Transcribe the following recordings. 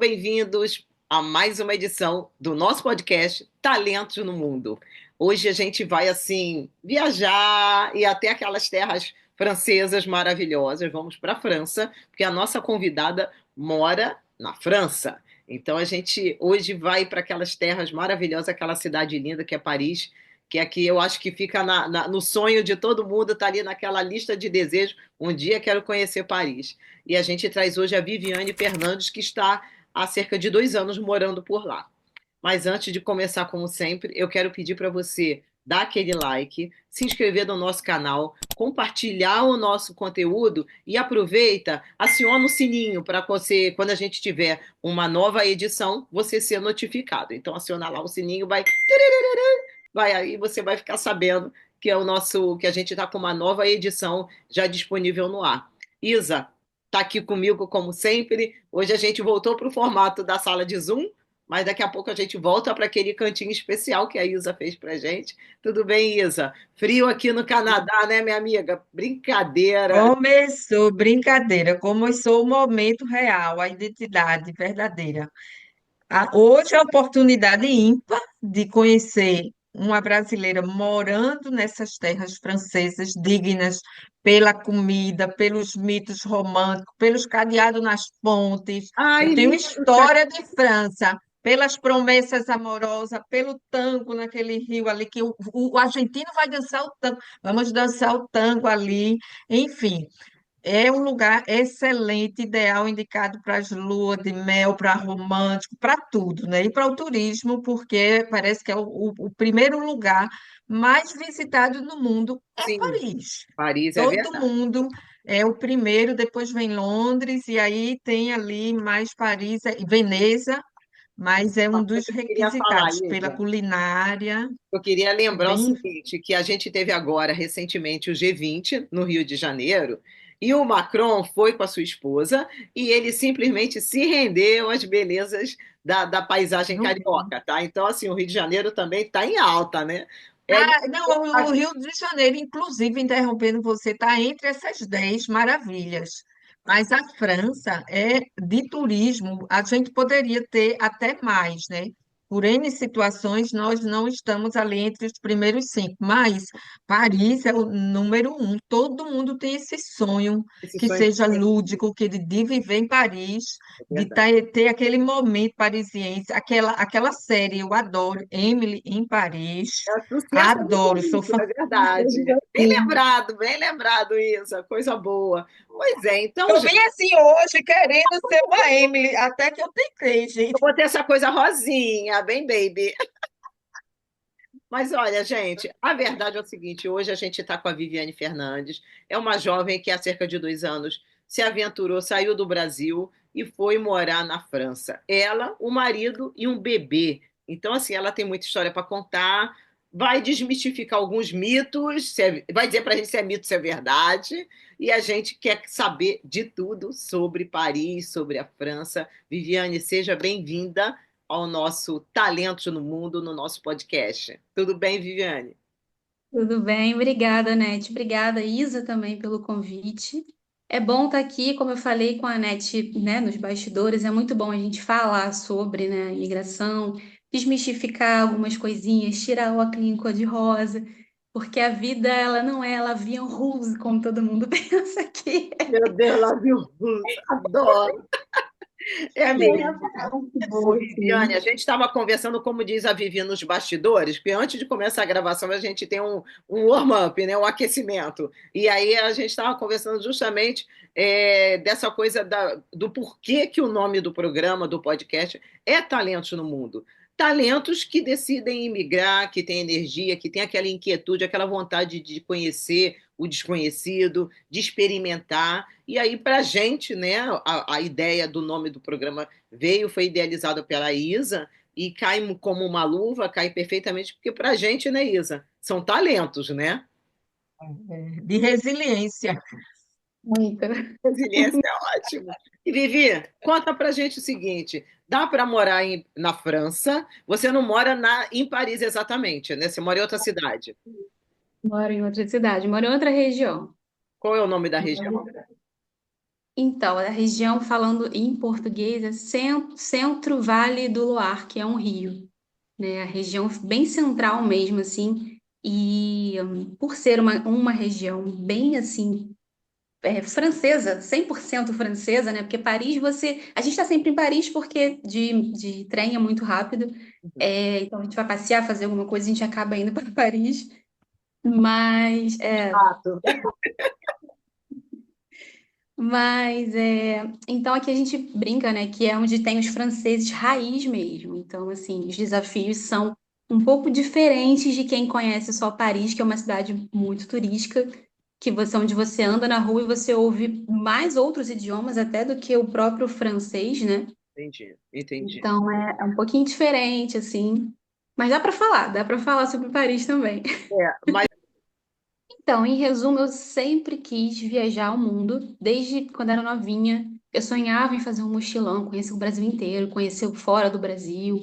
bem-vindos a mais uma edição do nosso podcast Talentos no Mundo. Hoje a gente vai assim viajar e até aquelas terras francesas maravilhosas. Vamos para a França, porque a nossa convidada mora na França. Então a gente hoje vai para aquelas terras maravilhosas, aquela cidade linda que é Paris, que aqui eu acho que fica no sonho de todo mundo, está ali naquela lista de desejos. Um dia quero conhecer Paris. E a gente traz hoje a Viviane Fernandes, que está há cerca de 2 anos morando por lá. Mas antes de começar, como sempre, eu quero pedir para você dar aquele like, se inscrever no nosso canal, compartilhar o nosso conteúdo e aproveita, aciona o sininho para você, quando a gente tiver uma nova edição, você ser notificado. Então, aciona lá o sininho, vai aí, você vai ficar sabendo que é o nosso, que a gente está com uma nova edição já disponível no ar. Isa, está aqui comigo como sempre. Hoje a gente voltou para o formato da sala de Zoom, mas daqui a pouco a gente volta para aquele cantinho especial que a Isa fez para gente. Tudo bem, Isa? Frio aqui no Canadá, né, minha amiga? Brincadeira. Começou brincadeira, começou o momento real, a identidade verdadeira. Hoje é a oportunidade ímpar de conhecer uma brasileira morando nessas terras francesas dignas pela comida, pelos mitos românticos, pelos cadeados nas pontes. Eu Ai, tenho linda. história de França, pelas promessas amorosas, pelo tango naquele rio ali, que o argentino vai dançar o tango, vamos dançar o tango ali, enfim. É um lugar excelente, ideal, indicado para as luas de mel, para romântico, para tudo, né? E para o turismo, porque parece que é o primeiro lugar mais visitado no mundo é Sim, Paris. Paris é Todo verdade. mundo é o primeiro, depois vem Londres, e aí tem ali mais Paris, Veneza, mas é um dos Eu queria falar, requisitados pela Isa. culinária, Eu queria lembrar o bem. seguinte, que a gente teve agora, recentemente, o G20 no Rio de Janeiro, e o Macron foi com a sua esposa, e ele simplesmente se rendeu às belezas da paisagem carioca, tá? Então, assim, o Rio de Janeiro também está em alta, né? É, Ah, não, o Rio de Janeiro, inclusive, interrompendo você, está entre essas 10 maravilhas. Mas a França é de turismo, a gente poderia ter até mais, né? Por N situações, nós não estamos ali entre os primeiros cinco, mas Paris é o número um. Todo mundo tem esse sonho esse que sonho seja de lúdico, que de viver em Paris, é de verdade. ter aquele momento parisiense, aquela série, eu adoro, Emily em Paris. É sucesso Adoro, sou absoluto, fã. é verdade. Bem lembrado, Isa, coisa boa. Pois é, então, Eu gente, vim assim hoje querendo ser uma Emily, até que eu tentei, eu gente. vou ter essa coisa rosinha, bem baby. Mas olha, gente, a verdade é o seguinte: hoje a gente está com a Viviane Fernandes, é uma jovem que há cerca de 2 anos se aventurou, saiu do Brasil e foi morar na França. Ela, o marido e um bebê. Então, assim, ela tem muita história para contar, vai desmistificar alguns mitos, vai dizer para a gente se é mito, se é verdade, e a gente quer saber de tudo sobre Paris, sobre a França. Viviane, seja bem-vinda ao nosso Talentos no Mundo, no nosso podcast. Tudo bem, Viviane? Tudo bem, obrigada, Nete. Obrigada, Isa, também pelo convite. É bom estar aqui, como eu falei com a Nete, né, nos bastidores, é muito bom a gente falar sobre, né, imigração, desmistificar algumas coisinhas, tirar o óculos cor-de-rosa, porque a vida, ela não é la vie en rose, como todo mundo pensa aqui. Meu Deus, lá viu? Adoro. É mesmo. Muito Ô, boa, Viviane, sim. a gente estava conversando, como diz a Vivi, nos bastidores, porque antes de começar a gravação a gente tem um warm-up, né, um aquecimento. E aí a gente estava conversando justamente dessa coisa do porquê que o nome do programa, do podcast, é Talentos no Mundo. Talentos que decidem imigrar, que têm energia, que têm aquela inquietude, aquela vontade de conhecer o desconhecido, de experimentar. E aí, para a gente, né, a ideia do nome do programa veio, foi idealizado pela Isa e cai como uma luva, cai perfeitamente, porque para a gente, né, Isa, são talentos, né? De resiliência. Muito. Resiliência é ótimo. E Vivi, conta pra gente o seguinte: dá para morar na França? Você não mora em Paris exatamente, né? Você mora em outra cidade. Moro em outra cidade, moro em outra região. Qual é o nome da região? Então, a região, falando em português, é Centro-Vale do Loire, que é um rio, né? A região bem central mesmo, assim. E por ser uma região bem, assim, francesa, 100% francesa, né? Porque Paris, a gente está sempre em Paris porque de trem é muito rápido. Então, a gente vai passear, fazer alguma coisa, a gente acaba indo para Paris. Mas, Fato. então aqui a gente brinca, né, que é onde tem os franceses raiz mesmo. Então, assim, os desafios são um pouco diferentes de quem conhece só Paris, que é uma cidade muito turística, onde você anda na rua e você ouve mais outros idiomas até do que o próprio francês, né? Entendi, entendi. Então é um pouquinho diferente, assim. Mas dá para falar sobre Paris também. Mas Então, em resumo, eu sempre quis viajar ao mundo, desde quando era novinha. Eu sonhava em fazer um mochilão, conhecer o Brasil inteiro, conhecer o fora do Brasil.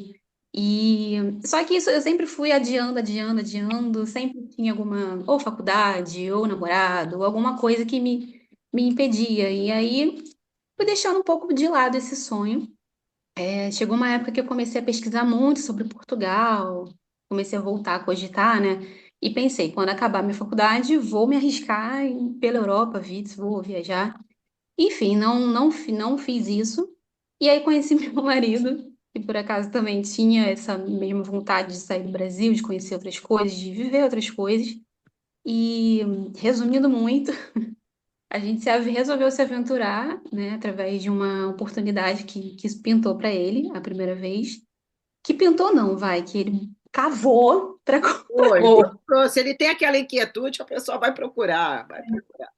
E só que isso eu sempre fui adiando, adiando, adiando, sempre tinha alguma ou faculdade, ou namorado, ou alguma coisa que me impedia. E aí fui deixando um pouco de lado esse sonho. Chegou uma época que eu comecei a pesquisar muito sobre Portugal, comecei a voltar a cogitar, né? E pensei, quando acabar minha faculdade, vou me arriscar pela Europa, vou viajar. Enfim, não fiz isso. E aí conheci meu marido, que por acaso também tinha essa mesma vontade de sair do Brasil, de conhecer outras coisas, de viver outras coisas. E, resumindo muito, a gente resolveu se aventurar, né, através de uma oportunidade que pintou para ele a primeira vez. Que pintou não, vai, que ele cavou para foi, Oh, se ele tem aquela inquietude, a pessoa vai procurar, vai procurar.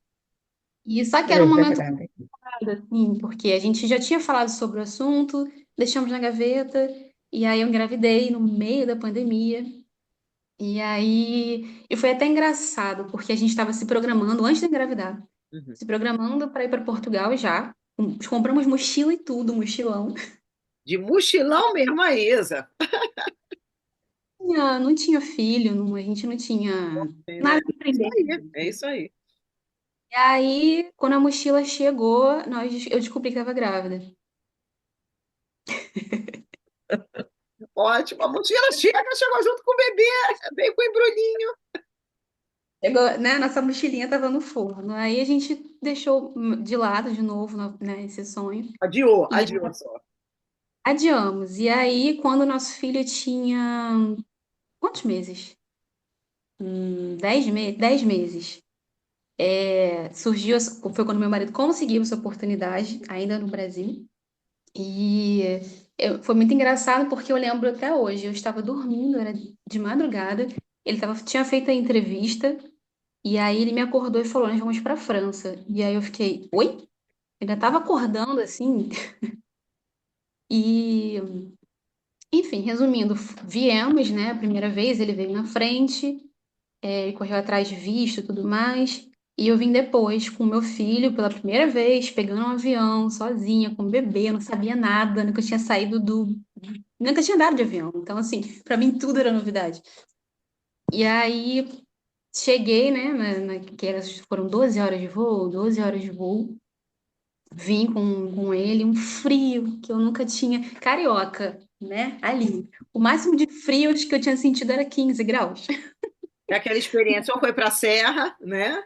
E só que era é um momento verdade. complicado, assim, porque a gente já tinha falado sobre o assunto, deixamos na gaveta, e aí eu engravidei no meio da pandemia. E foi até engraçado, porque a gente estava se programando antes de engravidar, Uhum. se programando para ir para Portugal já. Compramos mochila e tudo, mochilão. De mochilão mesmo, a Isa. Não tinha filho, a gente não tinha Tem, né? nada para Isso aprender. aí, é isso aí. E aí, quando a mochila chegou, eu descobri que estava grávida. Ótimo, a mochila chegou junto com o bebê, veio com o embrulhinho. Chegou, né? Nossa mochilinha estava no forno. Aí a gente deixou de lado de novo, né, esse sonho. Adiou, E adiou só. adiamos. E aí, quando o nosso filho tinha quantos meses? 10 meses. Foi quando meu marido conseguiu essa oportunidade, ainda no Brasil. E foi muito engraçado porque eu lembro até hoje, eu estava dormindo, era de madrugada, tinha feito a entrevista, e aí ele me acordou e falou, nós vamos para a França. E aí eu fiquei, oi? Ainda estava acordando assim, e enfim, resumindo, viemos, né? A primeira vez ele veio na frente, ele correu atrás de visto e tudo mais. E eu vim depois com o meu filho pela primeira vez, pegando um avião, sozinha, com o bebê, eu não sabia nada, nunca tinha saído do. Nunca tinha andado de avião. Então, assim, para mim tudo era novidade. E aí cheguei, né, foram 12 horas de voo, 12 horas de voo. Vim com ele, um frio que eu nunca tinha. Carioca, né? Ali. O máximo de frios que eu tinha sentido era 15 graus. É aquela experiência, ou foi para a Serra, né?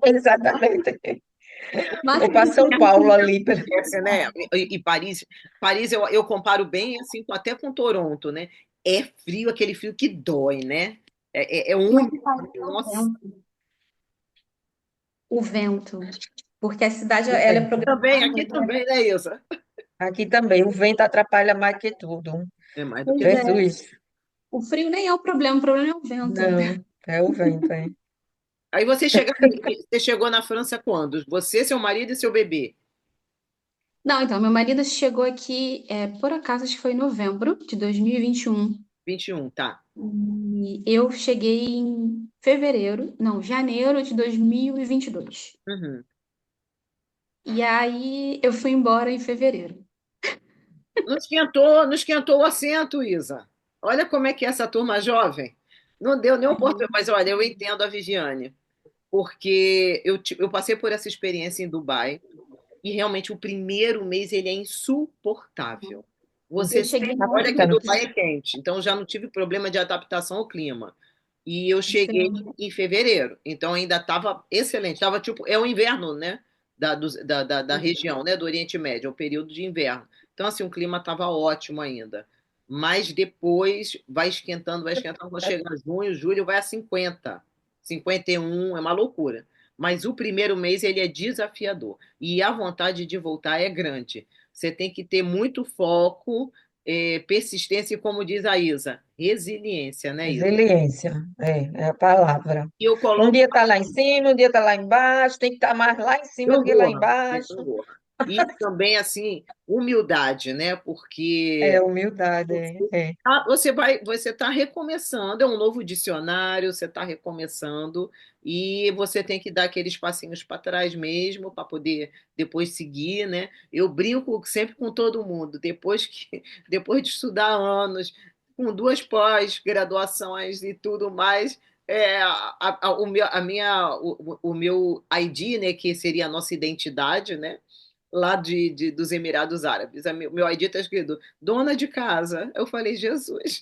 Exatamente. O Ou máximo para de São Paulo ali. Essa, né? E Paris eu comparo bem assim, até com Toronto, né? É frio, aquele frio que dói, né? É Não, úmido. Nossa, o vento. Porque a cidade ela é também, programada. aqui também, né, Isa? Aqui também, o vento atrapalha mais que tudo. É mais do que. Pois é. Jesus, O frio nem é o problema é o vento. não, é o vento, é. Aí você chegou na França quando? Você, seu marido e seu bebê? Não, então, meu marido chegou aqui, por acaso, acho que foi em novembro de 2021. 21, tá. E eu cheguei em fevereiro, não, janeiro de 2022. Uhum. E aí eu fui embora em fevereiro. Não esquentou o assento, Isa. Olha como é que é essa turma jovem. Não deu nem oportunidade. Mas olha, eu entendo a Viviane, porque eu passei por essa experiência em Dubai. E realmente o primeiro mês ele é insuportável. Você Eu cheguei sente, lá, olha que Dubai é quente, então já não tive problema de adaptação ao clima. E eu cheguei em fevereiro, então ainda estava excelente. Estava tipo, é o inverno, né? Da região, né? Do Oriente Médio, é o período de inverno. Então, assim, o clima estava ótimo ainda. Mas depois vai esquentando. Quando chega junho, julho, vai a 50, 51, é uma loucura. Mas o primeiro mês ele é desafiador. E a vontade de voltar é grande. Você tem que ter muito foco, persistência e, como diz a Isa, resiliência, né, Isa? Resiliência, é a palavra. E eu Um coloco dia está lá em cima, um dia está lá embaixo, tem que estar mais lá em cima do que lá gangorra, embaixo. gangorra. E também, assim, humildade, né? É Porque humildade, você está recomeçando, é um novo dicionário, você está recomeçando e você tem que dar aqueles passinhos para trás mesmo para poder depois seguir, né? Eu brinco sempre com todo mundo, depois de estudar anos, com duas pós-graduações e tudo mais, o meu ID, né, que seria a nossa identidade, né? Lá dos Emirados Árabes. Meu ID está escrito dona de casa. Eu falei, Jesus,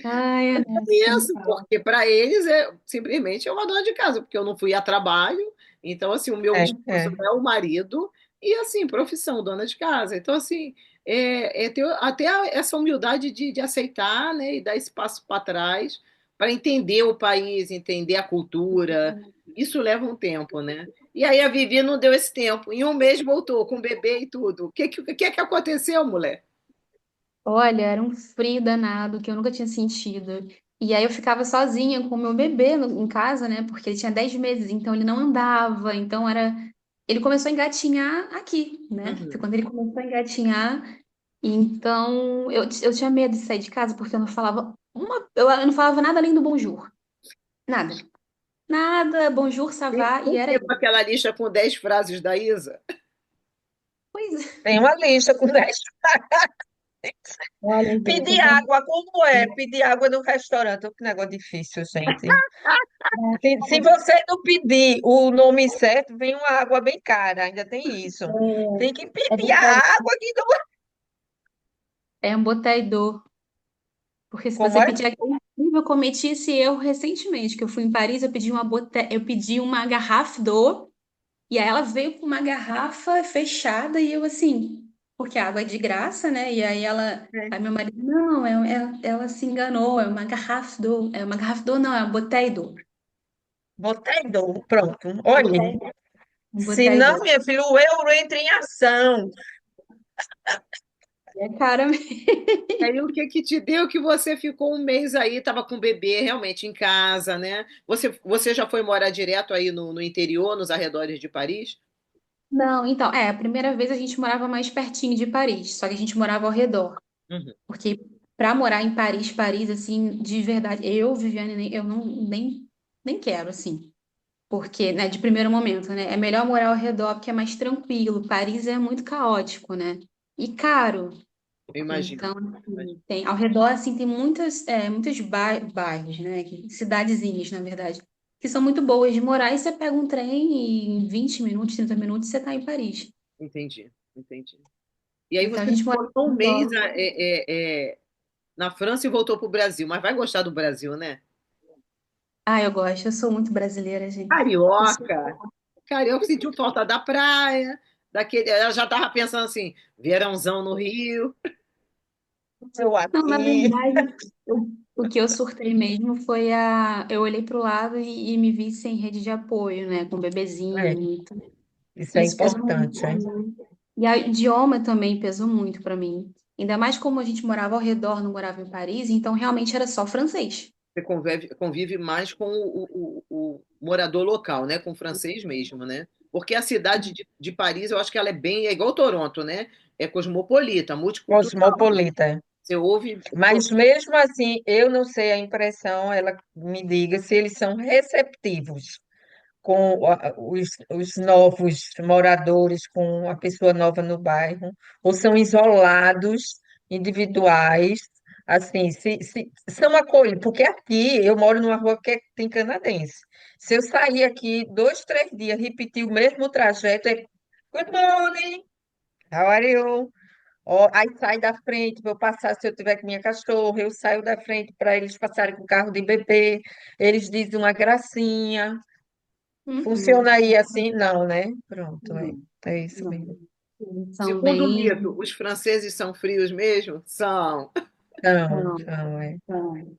ai, é Anete. isso, porque para eles é simplesmente uma dona de casa, porque eu não fui a trabalho. Então, assim, o meu é, discurso é. é o marido e, assim, profissão, dona de casa. Então, assim, é ter até essa humildade de aceitar, né, e dar esse passo para trás para entender o país, entender a cultura. Isso leva um tempo, né? E aí a Vivi não deu esse tempo. Em um mês voltou com o bebê e tudo. O que que aconteceu, mulher? Olha, era um frio danado que eu nunca tinha sentido. E aí eu ficava sozinha com o meu bebê em casa, né? Porque ele tinha 10 meses, então ele não andava. Então era. Ele começou a engatinhar aqui, né? Foi Uhum. quando ele começou a engatinhar. Então eu tinha medo de sair de casa porque eu não falava eu não falava nada além do bonjour. Nada. Nada, bonjour, ça va, e Não era pegou isso. aquela lista com 10 frases da Isa? Pois é. Tem uma lista com 10. Olha, gente, Pedir água, como é? Pedir água no restaurante. Que negócio difícil, gente. Se você não pedir o nome certo, vem uma água bem cara, ainda tem isso. Tem que é pedir a verdade. água que não é. É um boteidor. Porque se Como você é? pedir aquele eu cometi esse erro recentemente, que eu fui em Paris, eu pedi uma garrafa d'eau, e aí ela veio com uma garrafa fechada, e eu assim, porque a água é de graça, né? E aí aí meu marido, não, ela se enganou, é uma garrafa d'eau, não, é uma bouteille d'eau. Botei dor, pronto. Olhe, Um se bouteille não, d'eau. minha filha, o euro entra em ação. E é cara mesmo. Aí o que que te deu que você ficou um mês aí, estava com o bebê realmente em casa, né? Você já foi morar direto aí no interior, nos arredores de Paris? Não, então, a primeira vez a gente morava mais pertinho de Paris, só que a gente morava ao redor. Uhum. Porque para morar em Paris, Paris, assim, de verdade, eu, Viviane, eu não, nem quero, assim. Porque, né, de primeiro momento, né? É melhor morar ao redor porque é mais tranquilo. Paris é muito caótico, né? E caro. Eu imagino. Então, assim, ao redor, assim, tem muitos bairros, né? Cidadezinhas, na verdade, que são muito boas de morar. E você pega um trem e em 20 minutos, 30 minutos, você tá em Paris. Entendi, entendi. E aí Então, a você gente mora ficou um ao mês redor. na França e voltou para o Brasil, mas vai gostar do Brasil, né? Ah, eu gosto. Eu sou muito brasileira, gente. Eu sou... Carioca. Carioca sentiu falta da praia, ela já estava pensando assim, verãozão no Rio. Eu Não, na aqui. verdade, o que eu surtei mesmo foi Eu olhei para o lado e me vi sem rede de apoio, né? Com o É, bebezinho. Então, isso é isso pesou muito importante, pra hein? mim. E o idioma também pesou muito para mim. Ainda mais como a gente morava ao redor, não morava em Paris, então realmente era só francês. Você convive mais com o morador local, né? Com o francês mesmo, né? Porque a cidade de Paris, eu acho que ela é igual Toronto, né? É cosmopolita, multicultural. Cosmopolita. Você ouve. Mas mesmo assim, eu não sei a impressão, ela me diga se eles são receptivos com os novos moradores, com a pessoa nova no bairro, ou são isolados, individuais, assim, se são acolhidos, porque aqui eu moro numa rua que tem canadense. Se eu sair aqui 2, 3 dias, repetir o mesmo trajeto, é Good morning, how are you? Ó, aí sai da frente, vou passar, se eu tiver com minha cachorra, eu saio da frente para eles passarem com o carro de bebê, eles dizem uma gracinha. Uhum, Funciona aí assim? Não, né? Pronto, é. não, É isso não. mesmo. Eles são Segundo o bem. mito, os franceses são frios mesmo? São. Não, Não, não, é. não.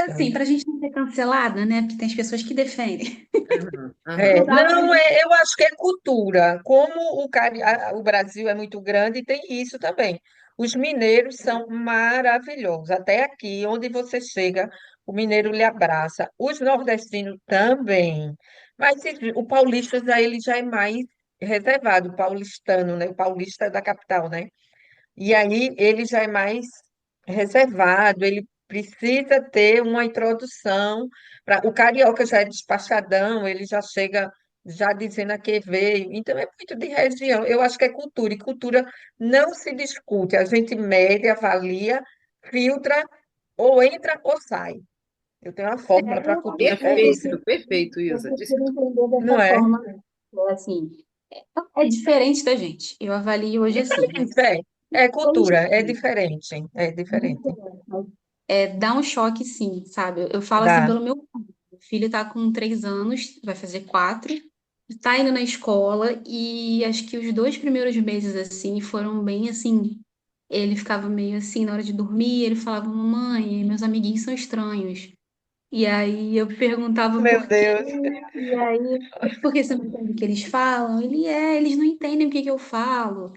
Assim, Não. para a gente não ser cancelada, né? Porque tem as pessoas que defendem. Aham, aham. Não É, dá pra não, gente. eu acho que é cultura. Como o Brasil é muito grande, tem isso também. Os mineiros são maravilhosos. Até aqui, onde você chega, o mineiro lhe abraça. Os nordestinos também. Mas o paulista ele já é mais reservado, o paulistano, né? O paulista da capital, né? E aí ele já é mais reservado, ele precisa ter uma introdução. O carioca já é despachadão, ele já chega já dizendo a que veio. Então é muito de região. Eu acho que é cultura, e cultura não se discute. A gente mede, avalia, filtra, ou entra ou sai. Eu tenho uma fórmula para a cultura que é essa. Perfeito, perfeito, Eu Isa. Disse prefiro tudo. entender Não dessa é? forma. Assim, é diferente da gente. Eu avalio hoje assim, né? Diferente, é Diferente, cultura, é sim. diferente, é Muito diferente. diferente. Mas, dá um choque, sim, sabe? Eu falo assim Dá. pelo meu filho. Meu filho tá com 3 anos, vai fazer 4, tá indo na escola e acho que os 2 primeiros meses, assim, foram bem assim. Ele ficava meio assim na hora de dormir, ele falava, mamãe, meus amiguinhos são estranhos. E aí eu perguntava Meu por quê, Deus. e aí, por que você não entende o que eles falam? Eles não entendem o que que eu falo.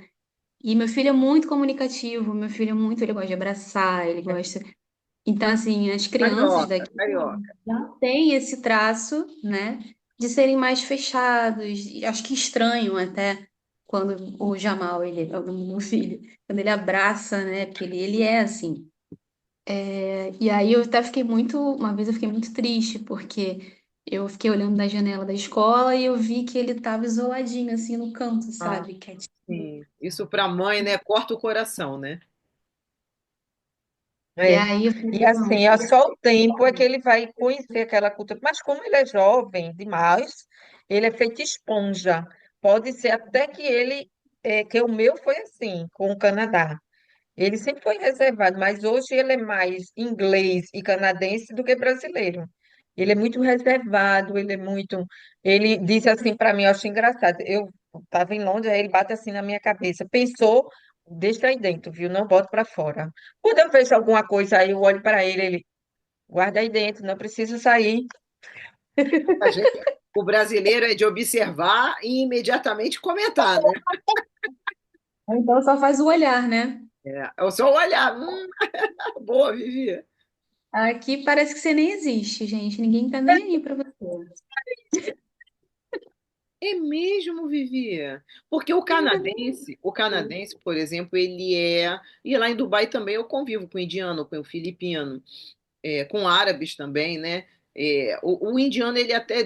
E meu filho é muito comunicativo, meu filho é muito, ele gosta de abraçar, ele gosta. Então, assim, as crianças Carioca, daqui carioca. já têm esse traço, né, de serem mais fechados. E acho que estranho até quando o Jamal, o meu filho, quando ele abraça, né, porque ele é assim. E aí eu até fiquei muito, uma vez eu fiquei muito triste, porque eu fiquei olhando da janela da escola e eu vi que ele tava isoladinho, assim, no canto, Ah, sabe? Quietinho. sim. Isso para mãe, né? Corta o coração, né? E É. aí eu E falei, não, assim, é só o tempo é que ele vai conhecer aquela cultura. Mas como ele é jovem demais, ele é feito esponja. Pode ser até que que o meu foi assim, com o Canadá. Ele sempre foi reservado, mas hoje ele é mais inglês e canadense do que brasileiro. Ele é muito reservado, ele disse assim para mim, eu acho engraçado. Eu estava em Londres, aí ele bate assim na minha cabeça. Pensou, deixa aí dentro, viu? Não bota para fora. Quando eu vejo alguma coisa aí, eu olho para ele guarda aí dentro, não precisa sair. A gente, o brasileiro é de observar e imediatamente comentar, né? então só faz o olhar, né? É só olhar. Boa, Vivi. Aqui parece que você nem existe, gente. Ninguém tá nem aí pra você. É mesmo, Vivi. Porque Ninguém tá nem aí. o canadense, por exemplo, ele é. E lá em Dubai também eu convivo com indiano, com filipino, com árabes também, né? O indiano, ele até,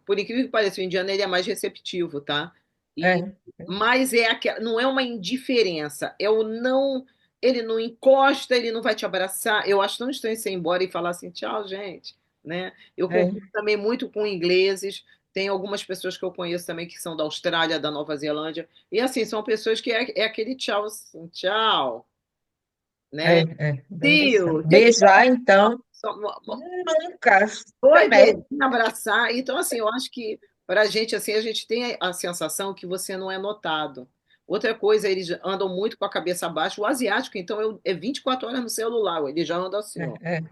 por incrível que pareça, o indiano ele é mais receptivo, tá? E, É, mas não é uma indiferença, é o não. Ele não encosta, ele não vai te abraçar. Eu acho tão estranho você ir embora e falar assim, tchau, gente, né? Eu convivo é, também muito com ingleses. Tem algumas pessoas que eu conheço também que são da Austrália, da Nova Zelândia. E assim, são pessoas que é aquele tchau, assim, tchau, né? bem isso. Tio, o que que Beijar, então, só- nunca, Oi, jamais. beijo, abraçar. Então, assim, eu acho que para a gente, assim, a gente tem a sensação que você não é notado. Outra coisa, eles andam muito com a cabeça baixa. O asiático, então, é 24 horas no celular, ele já anda assim, ó, É, é,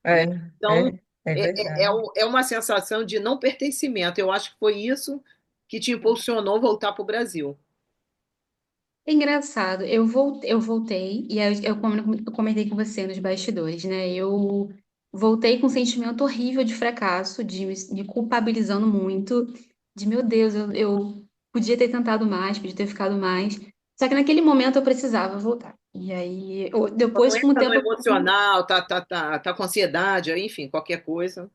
né? é, Então, é verdade. é uma sensação de não pertencimento. Eu acho que foi isso que te impulsionou voltar para o Brasil. É engraçado, eu voltei, e aí como eu comentei com você nos bastidores, né? Eu voltei com um sentimento horrível de fracasso, de me culpabilizando muito, de meu Deus, eu podia ter tentado mais, podia ter ficado mais. Só que naquele momento eu precisava voltar. E aí, Não depois, com o entra no tempo, emocional, tá com ansiedade, enfim, qualquer coisa.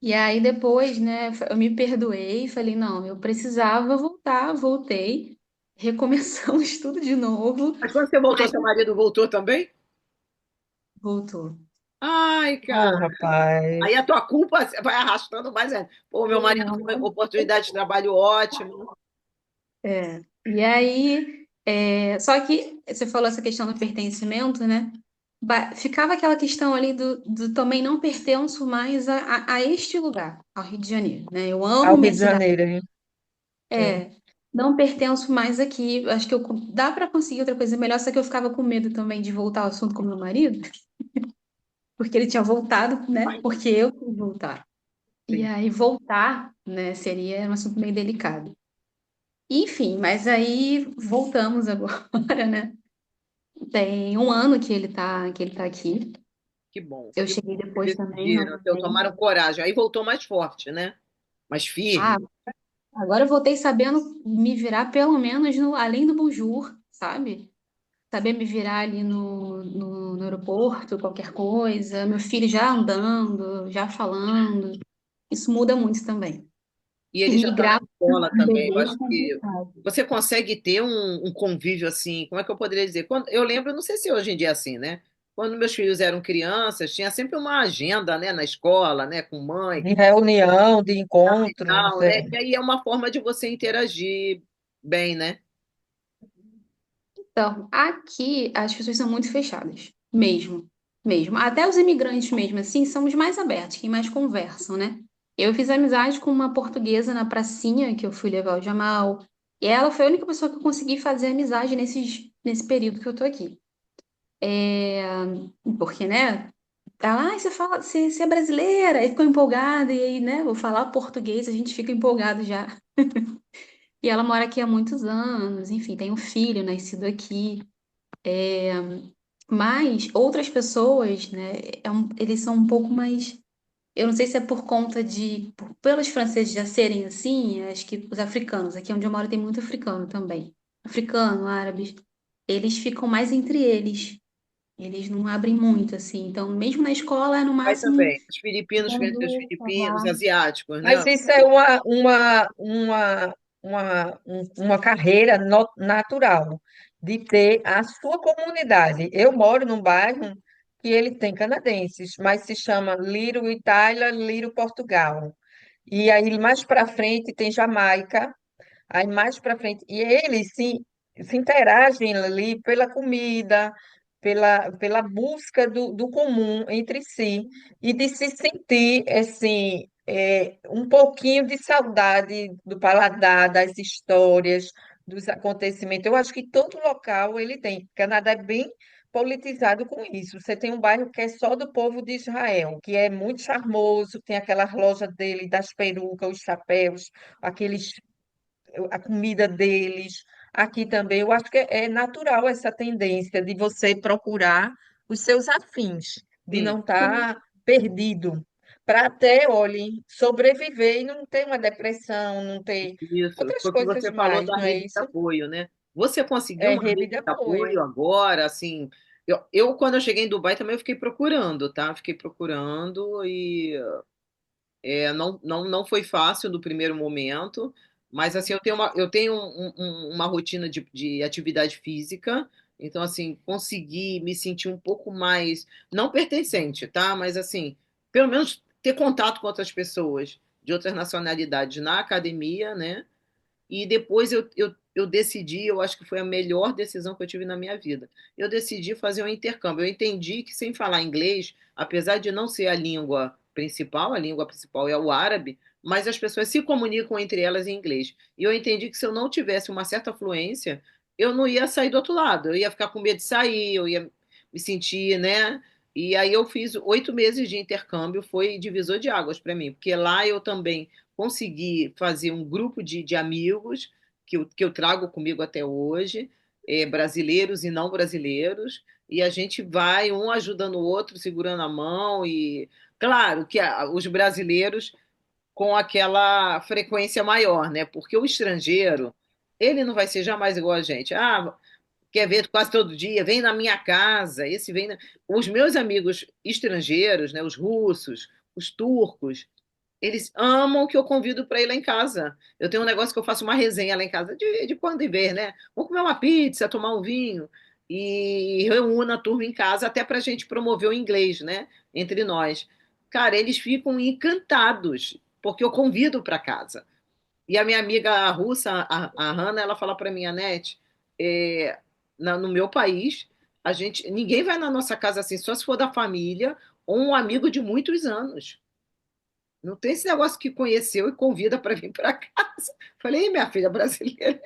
e aí depois, né, eu me perdoei e falei, não, eu precisava voltar, voltei, recomeçamos tudo de novo, Mas quando você voltou, mas seu marido voltou também? voltou. Ai, cara. Oh, rapaz. Aí a tua culpa vai arrastando mais ainda. Pô, meu marido Não, foi uma oportunidade de trabalho ótima. é. E aí, só que você falou essa questão do pertencimento, né? Ficava aquela questão ali do também não pertenço mais a este lugar, ao Rio de Janeiro, né? Eu amo Ao Rio minha de cidade. Janeiro, hein? É. É, não pertenço mais aqui. Acho que dá para conseguir outra coisa melhor, só que eu ficava com medo também de voltar ao assunto com meu marido, porque ele tinha voltado, né? Vai, Porque eu quis voltar. E sim. aí voltar, né, seria um assunto meio delicado. Enfim, mas aí voltamos agora, né? Tem um ano que ele tá aqui. Que bom, Eu que bom cheguei que depois também, decidiram, então, novamente. tomaram coragem. Aí voltou mais forte, né? Mais Ah, firme. agora eu voltei sabendo me virar pelo menos além do bonjour, sabe? Saber me virar ali no aeroporto, qualquer coisa. Meu filho já andando, já falando. Isso muda muito também. E ele já está na Imigrar escola com um também. Eu bebê acho é que complicado. você consegue ter um convívio assim. Como é que eu poderia dizer? Eu lembro, não sei se hoje em dia é assim, né? Quando meus filhos eram crianças, tinha sempre uma agenda, né, na escola, né, com mãe, De reunião, de encontro, tal, né? Que aí é uma forma de você interagir bem, né? Então, aqui as pessoas são muito fechadas, mesmo, mesmo. Até os imigrantes mesmo, assim, são os mais abertos, quem mais conversam, né? Eu fiz amizade com uma portuguesa na pracinha que eu fui levar o Jamal, e ela foi a única pessoa que eu consegui fazer amizade nesse período que eu tô aqui. É, porque, né? Ela, você fala, você é brasileira, aí ficou empolgada, e aí, né, vou falar português, a gente fica empolgado já. E ela mora aqui há muitos anos, enfim, tem um filho nascido aqui. Mas outras pessoas, né, eles são um pouco mais. Eu não sei se é por conta pelos franceses já serem assim, acho que os africanos, aqui onde eu moro tem muito africano também. Africano, árabes, eles ficam mais entre eles. Eles não abrem muito, assim. Então, mesmo na escola, é no Vai máximo também. Os filipinos ficam entre os quando filipinos, falar. asiáticos, né? mas isso é uma carreira natural de ter a sua comunidade. Eu moro num bairro que ele tem canadenses, mas se chama Little Itália, Little Portugal. E aí mais para frente tem Jamaica, aí mais para frente. E eles se interagem ali pela comida, pela busca do comum entre si e de se sentir assim, um pouquinho de saudade do paladar, das histórias, dos acontecimentos. Eu acho que todo local ele tem. Canadá é bem politizado com isso. Você tem um bairro que é só do povo de Israel, que é muito charmoso, tem aquela loja dele das perucas, os chapéus, aqueles a comida deles. Aqui também, eu acho que é natural essa tendência de você procurar os seus afins, de Sim, não estar perdido, para até, olhe, sobreviver e não ter uma depressão, não ter isso. outras Foi o que coisas você falou mais, da não é rede de isso? apoio, né? Você conseguiu É uma rede rede de de apoio apoio. agora, assim. Quando eu cheguei em Dubai, também eu fiquei procurando, tá? Fiquei procurando e não foi fácil no primeiro momento, mas assim, eu tenho uma rotina de atividade física, então assim, consegui me sentir um pouco mais, não pertencente, tá? Mas assim, pelo menos ter contato com outras pessoas de outras nacionalidades na academia, né? E depois eu decidi, eu acho que foi a melhor decisão que eu tive na minha vida. Eu decidi fazer um intercâmbio. Eu entendi que sem falar inglês, apesar de não ser a língua principal é o árabe, mas as pessoas se comunicam entre elas em inglês. E eu entendi que se eu não tivesse uma certa fluência, eu não ia sair do outro lado. Eu ia ficar com medo de sair, eu ia me sentir, né? E aí eu fiz 8 meses de intercâmbio, foi divisor de águas para mim, porque lá eu também consegui fazer um grupo de amigos que eu trago comigo até hoje, brasileiros e não brasileiros, e a gente vai um ajudando o outro, segurando a mão, e claro que os brasileiros com aquela frequência maior, né? Porque o estrangeiro, ele não vai ser jamais igual a gente. Ah, quer ver quase todo dia, vem na minha casa, esse vem na... Os meus amigos estrangeiros, né, os russos, os turcos, eles amam que eu convido para ir lá em casa. Eu tenho um negócio que eu faço uma resenha lá em casa de quando em vez, né? Vamos comer uma pizza, tomar um vinho. e reúno a turma em casa até para a gente promover o inglês, né? Entre nós. Cara, eles ficam encantados, porque eu convido para casa. E a minha amiga russa, a Hanna, ela fala para mim, Anete, no meu país, ninguém vai na nossa casa assim, só se for da família ou um amigo de muitos anos. Não tem esse negócio que conheceu e convida para vir para casa. Falei, minha filha brasileira,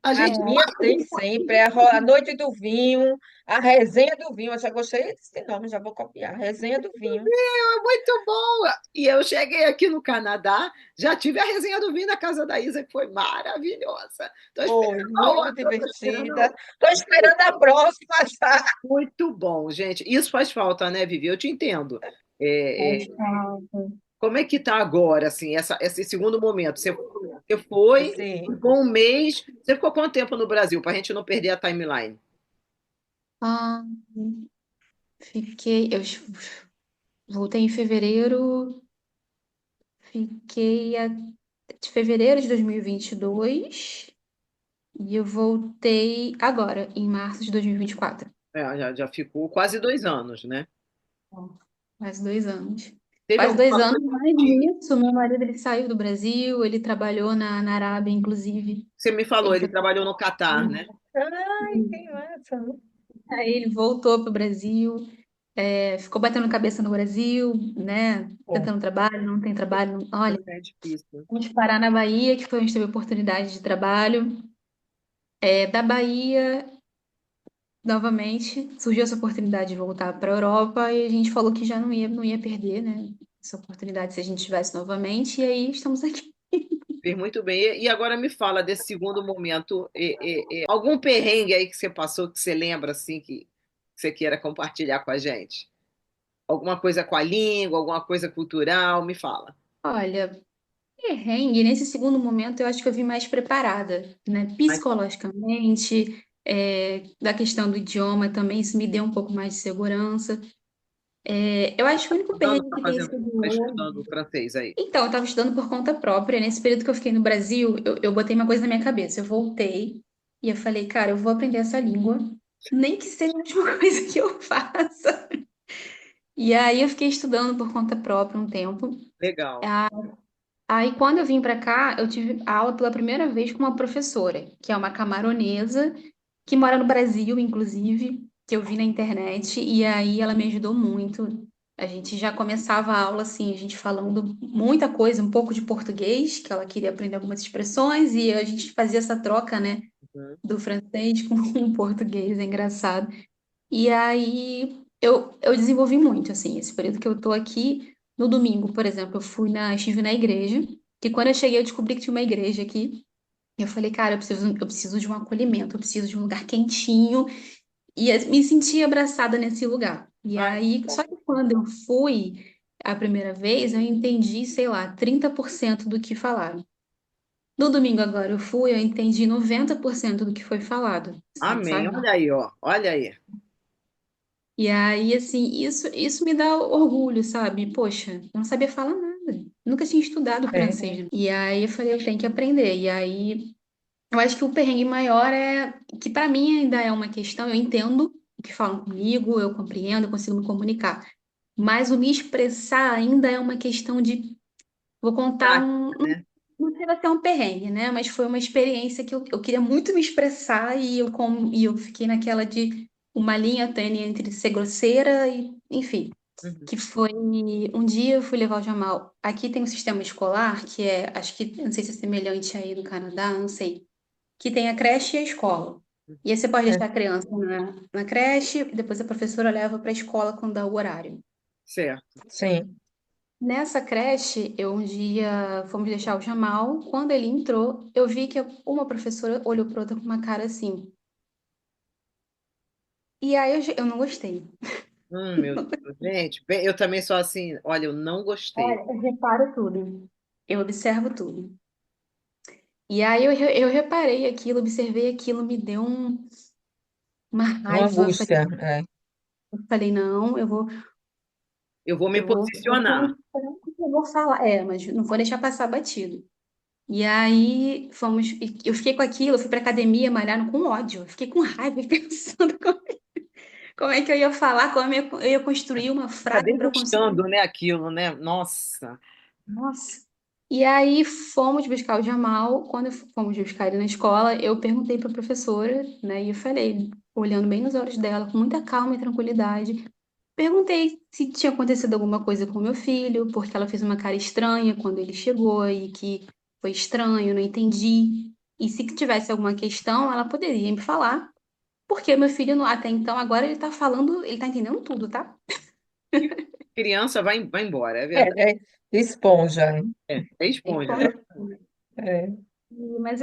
a A gente minha tem sempre, a noite do vinho, a resenha do vinho. Eu já gostei desse nome, já vou copiar. Resenha do vinho. é muito boa. E eu cheguei aqui no Canadá, já tive a resenha do vinho na casa da Isa, que foi maravilhosa. Estou Foi esperando a muito outra, estou esperando a divertida. outra. Estou esperando a próxima já. Muito bom, gente. Isso faz falta, né, Vivi? Eu te entendo. É, Faz falta. como é que tá agora, assim, esse segundo momento? Você foi, Sim. ficou um mês. Você ficou quanto tempo no Brasil, para a gente não perder a timeline? Ah, eu voltei em fevereiro, fiquei de fevereiro de 2022 e eu voltei agora, em março de 2024. Já ficou quase 2 anos, né? Quase 2 anos. Teve Quase dois alguma anos, coisa mas que nisso, meu marido ele saiu do Brasil, ele trabalhou na Arábia, inclusive. você me falou? Ele Ele foi. trabalhou no Catar, né? Ai, que massa. Aí ele voltou para o Brasil, ficou batendo cabeça no Brasil, né? Bom, Tentando trabalho, não tem trabalho. Olha, É difícil. fomos parar na Bahia, que foi onde teve oportunidade de trabalho. Da Bahia, novamente, surgiu essa oportunidade de voltar para a Europa e a gente falou que já não ia perder, né? Essa oportunidade se a gente tivesse novamente, e aí estamos aqui. Fez muito bem. E agora me fala desse segundo momento. Algum perrengue aí que você passou que você lembra, assim, que você queira compartilhar com a gente? Alguma coisa com a língua, alguma coisa cultural? Me fala. Olha, perrengue, nesse segundo momento eu acho que eu vim mais preparada, né? Mas Psicologicamente, da questão do idioma também, isso me deu um pouco mais de segurança. Eu acho que o único quando perrengue está que tem fazendo, sido tá hoje. estudando francês aí? Então, eu estava estudando por conta própria. Nesse período que eu fiquei no Brasil, eu botei uma coisa na minha cabeça. Eu voltei e eu falei, cara, eu vou aprender essa língua, nem que seja a última coisa que eu faça. E aí eu fiquei estudando por conta própria um tempo. Legal. Aí, quando eu vim para cá, eu tive aula pela primeira vez com uma professora, que é uma camaronesa, que mora no Brasil, inclusive, que eu vi na internet, e aí ela me ajudou muito. A gente já começava a aula assim, a gente falando muita coisa, um pouco de português, que ela queria aprender algumas expressões, e a gente fazia essa troca, né, Uhum. do francês com o português, é engraçado. E aí eu desenvolvi muito, assim, esse período que eu tô aqui. No domingo, por exemplo, estive na igreja, que quando eu cheguei eu descobri que tinha uma igreja aqui. E eu falei, cara, eu preciso de um acolhimento, eu preciso de um lugar quentinho. E me senti abraçada nesse lugar. E Ai, aí, só que quando eu fui a primeira vez, eu entendi, sei lá, 30% do que falaram. No domingo agora eu fui, eu entendi 90% do que foi falado, assim, amém. sabe? Olha aí, ó. Olha aí. E aí, assim, isso me dá orgulho, sabe? Poxa, eu não sabia falar nada. Nunca tinha estudado é. francês, né? E aí eu falei, eu tenho que aprender. E aí, eu acho que o perrengue maior que para mim ainda é uma questão, eu entendo o que falam comigo, eu compreendo, eu consigo me comunicar. Mas o me expressar ainda é uma questão de, vou contar Prática, né? não chega a ser um perrengue, né? Mas foi uma experiência que eu queria muito me expressar e eu fiquei naquela de uma linha tênue entre ser grosseira e, enfim, Uhum. que foi um dia eu fui levar o Jamal. Aqui tem um sistema escolar que acho que, não sei se é semelhante aí no Canadá, não sei, que tem a creche e a escola. E aí você pode É. deixar a criança na creche, e depois a professora leva para a escola quando dá o horário. Certo. Sim. Nessa creche, eu um dia fomos deixar o Jamal. Quando ele entrou, eu vi que uma professora olhou para outra com uma cara assim. E aí eu não gostei. Meu Deus. Gente, bem, eu também sou assim. Olha, eu não gostei. Olha, eu reparo tudo. Eu observo tudo. E aí eu reparei aquilo, observei aquilo, me deu uma Uma raiva. angústia. É. Falei, não, Eu vou me eu vou posicionar. pensar o que eu vou falar. Mas não vou deixar passar batido. E aí eu fiquei com aquilo, eu fui pra academia malhando com ódio, eu fiquei com raiva pensando como é que eu ia falar, eu ia construir uma Tá frase para eu conseguir. degustando, né, aquilo, né? Nossa. Nossa. E aí fomos buscar o Jamal. Quando fomos buscar ele na escola, eu perguntei para a professora, né? E eu falei, olhando bem nos olhos dela, com muita calma e tranquilidade, perguntei se tinha acontecido alguma coisa com meu filho, porque ela fez uma cara estranha quando ele chegou e que foi estranho, não entendi. E se tivesse alguma questão, ela poderia me falar, porque meu filho, até então, agora ele tá falando, ele tá entendendo tudo, tá? Criança vai embora, é verdade. É, esponja, né? É esponja, né? Então, É. mas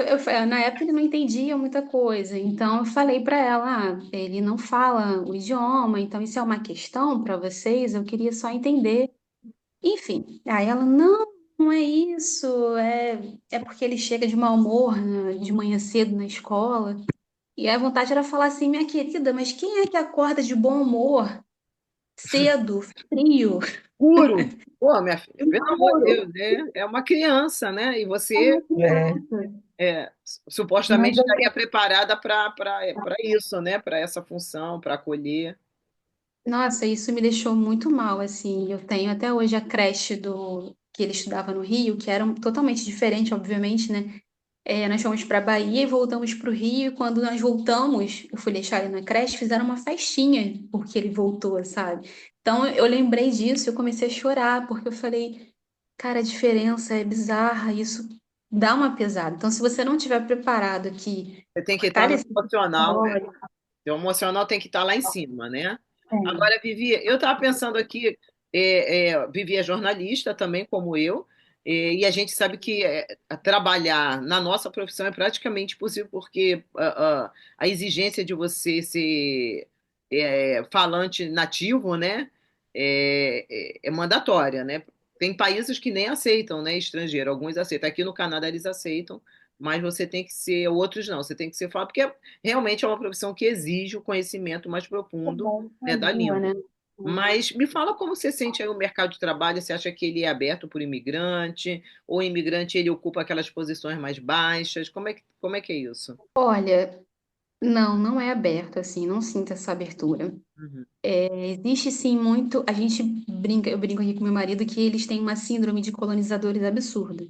na época ele não entendia muita coisa, então eu falei para ela, ele não fala o idioma, então isso é uma questão para vocês, eu queria só entender. Enfim, aí ela, não, não é isso, é porque ele chega de mau humor, né, de manhã cedo na escola, e a vontade era falar assim, minha querida, mas quem é que acorda de bom humor, cedo, frio, Puro. Pô, minha filha, pelo amor de escuro? Deus, é uma criança, né? E É você uma É. criança. supostamente Mas estaria preparada para isso, né? Para essa função, para acolher. nossa, isso me deixou muito mal, assim. Eu tenho até hoje a creche do que ele estudava no Rio, que era totalmente diferente, obviamente, né? Nós fomos para Bahia e voltamos para o Rio. E quando nós voltamos, eu fui deixar ele na creche, fizeram uma festinha porque ele voltou, sabe? Então eu lembrei disso, eu comecei a chorar porque eu falei, cara, a diferença é bizarra, isso dá uma pesada. Então, se você não estiver preparado aqui, Você tem que estar cara, no esse emocional, história, o emocional tem que estar lá em cima, né? é, Agora, Vivi, eu estava pensando aqui, Vivi é jornalista também, como eu, e a gente sabe que trabalhar na nossa profissão é praticamente impossível, porque a exigência de você ser falante nativo, né, é mandatória, né? Tem países que nem aceitam, né, estrangeiro, alguns aceitam. Aqui no Canadá eles aceitam, mas você tem que ser, outros não, você tem que ser falante, porque realmente é uma profissão que exige o conhecimento mais é profundo, bom, né, uma da língua, língua. né? Mas me fala como você sente aí o mercado de trabalho, você acha que ele é aberto por imigrante, ou o imigrante ele ocupa aquelas posições mais baixas? Como é que é isso? Olha, não, não é aberto, assim, não sinto essa abertura. Uhum. Existe sim muito, a gente brinca, eu brinco aqui com meu marido que eles têm uma síndrome de colonizadores absurda.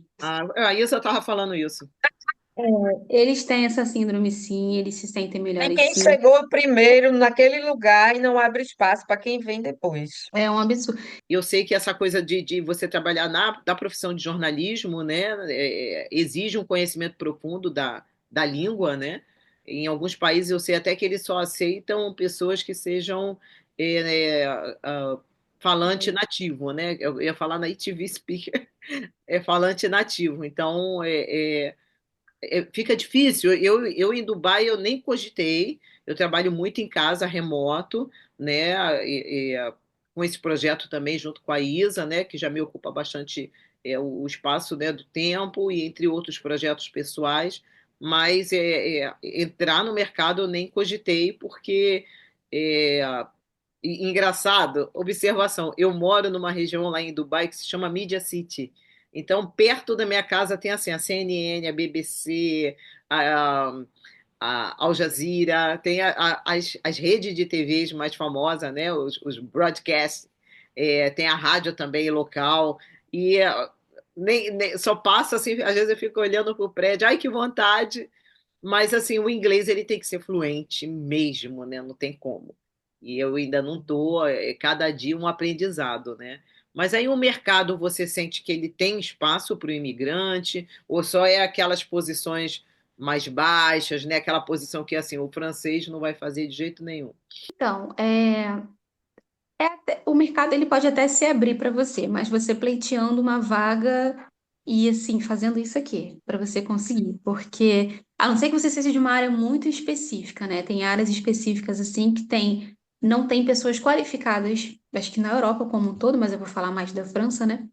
A Isa estava falando isso. Eles têm essa síndrome sim, eles se sentem melhores Ninguém sim. chegou primeiro naquele lugar e não abre espaço para quem vem depois. É um absurdo. Eu sei que essa coisa de você trabalhar da profissão de jornalismo, né, exige um conhecimento profundo da língua, né? Em alguns países eu sei até que eles só aceitam pessoas que sejam é, é, ah, falante nativo, né? Eu ia falar native speaker, é falante nativo. Então, fica difícil. Eu em Dubai eu nem cogitei. Eu trabalho muito em casa, remoto, né? Com esse projeto também junto com a Isa, né? Que já me ocupa bastante o espaço, né, do tempo e entre outros projetos pessoais. Mas entrar no mercado eu nem cogitei porque é, engraçado, observação. Eu moro numa região lá em Dubai que se chama Media City. Então, perto da minha casa tem assim a CNN, a BBC, a, a Al Jazeera, tem as redes de TVs mais famosas, né? Os broadcasts, tem a rádio também local. E só passa assim, às vezes eu fico olhando para o prédio, ai que vontade, mas assim, o inglês ele tem que ser fluente mesmo, né? Não tem como. E eu ainda não tô, cada dia um aprendizado, né? Mas aí o mercado você sente que ele tem espaço para o imigrante, ou só é aquelas posições mais baixas, né? Aquela posição que assim, o francês não vai fazer de jeito nenhum. Então, o mercado ele pode até se abrir para você, mas você pleiteando uma vaga e assim fazendo isso aqui para você conseguir, porque a não ser que você seja de uma área muito específica, né? Tem áreas específicas assim que não tem pessoas qualificadas, acho que na Europa como um todo, mas eu vou falar mais da França, né?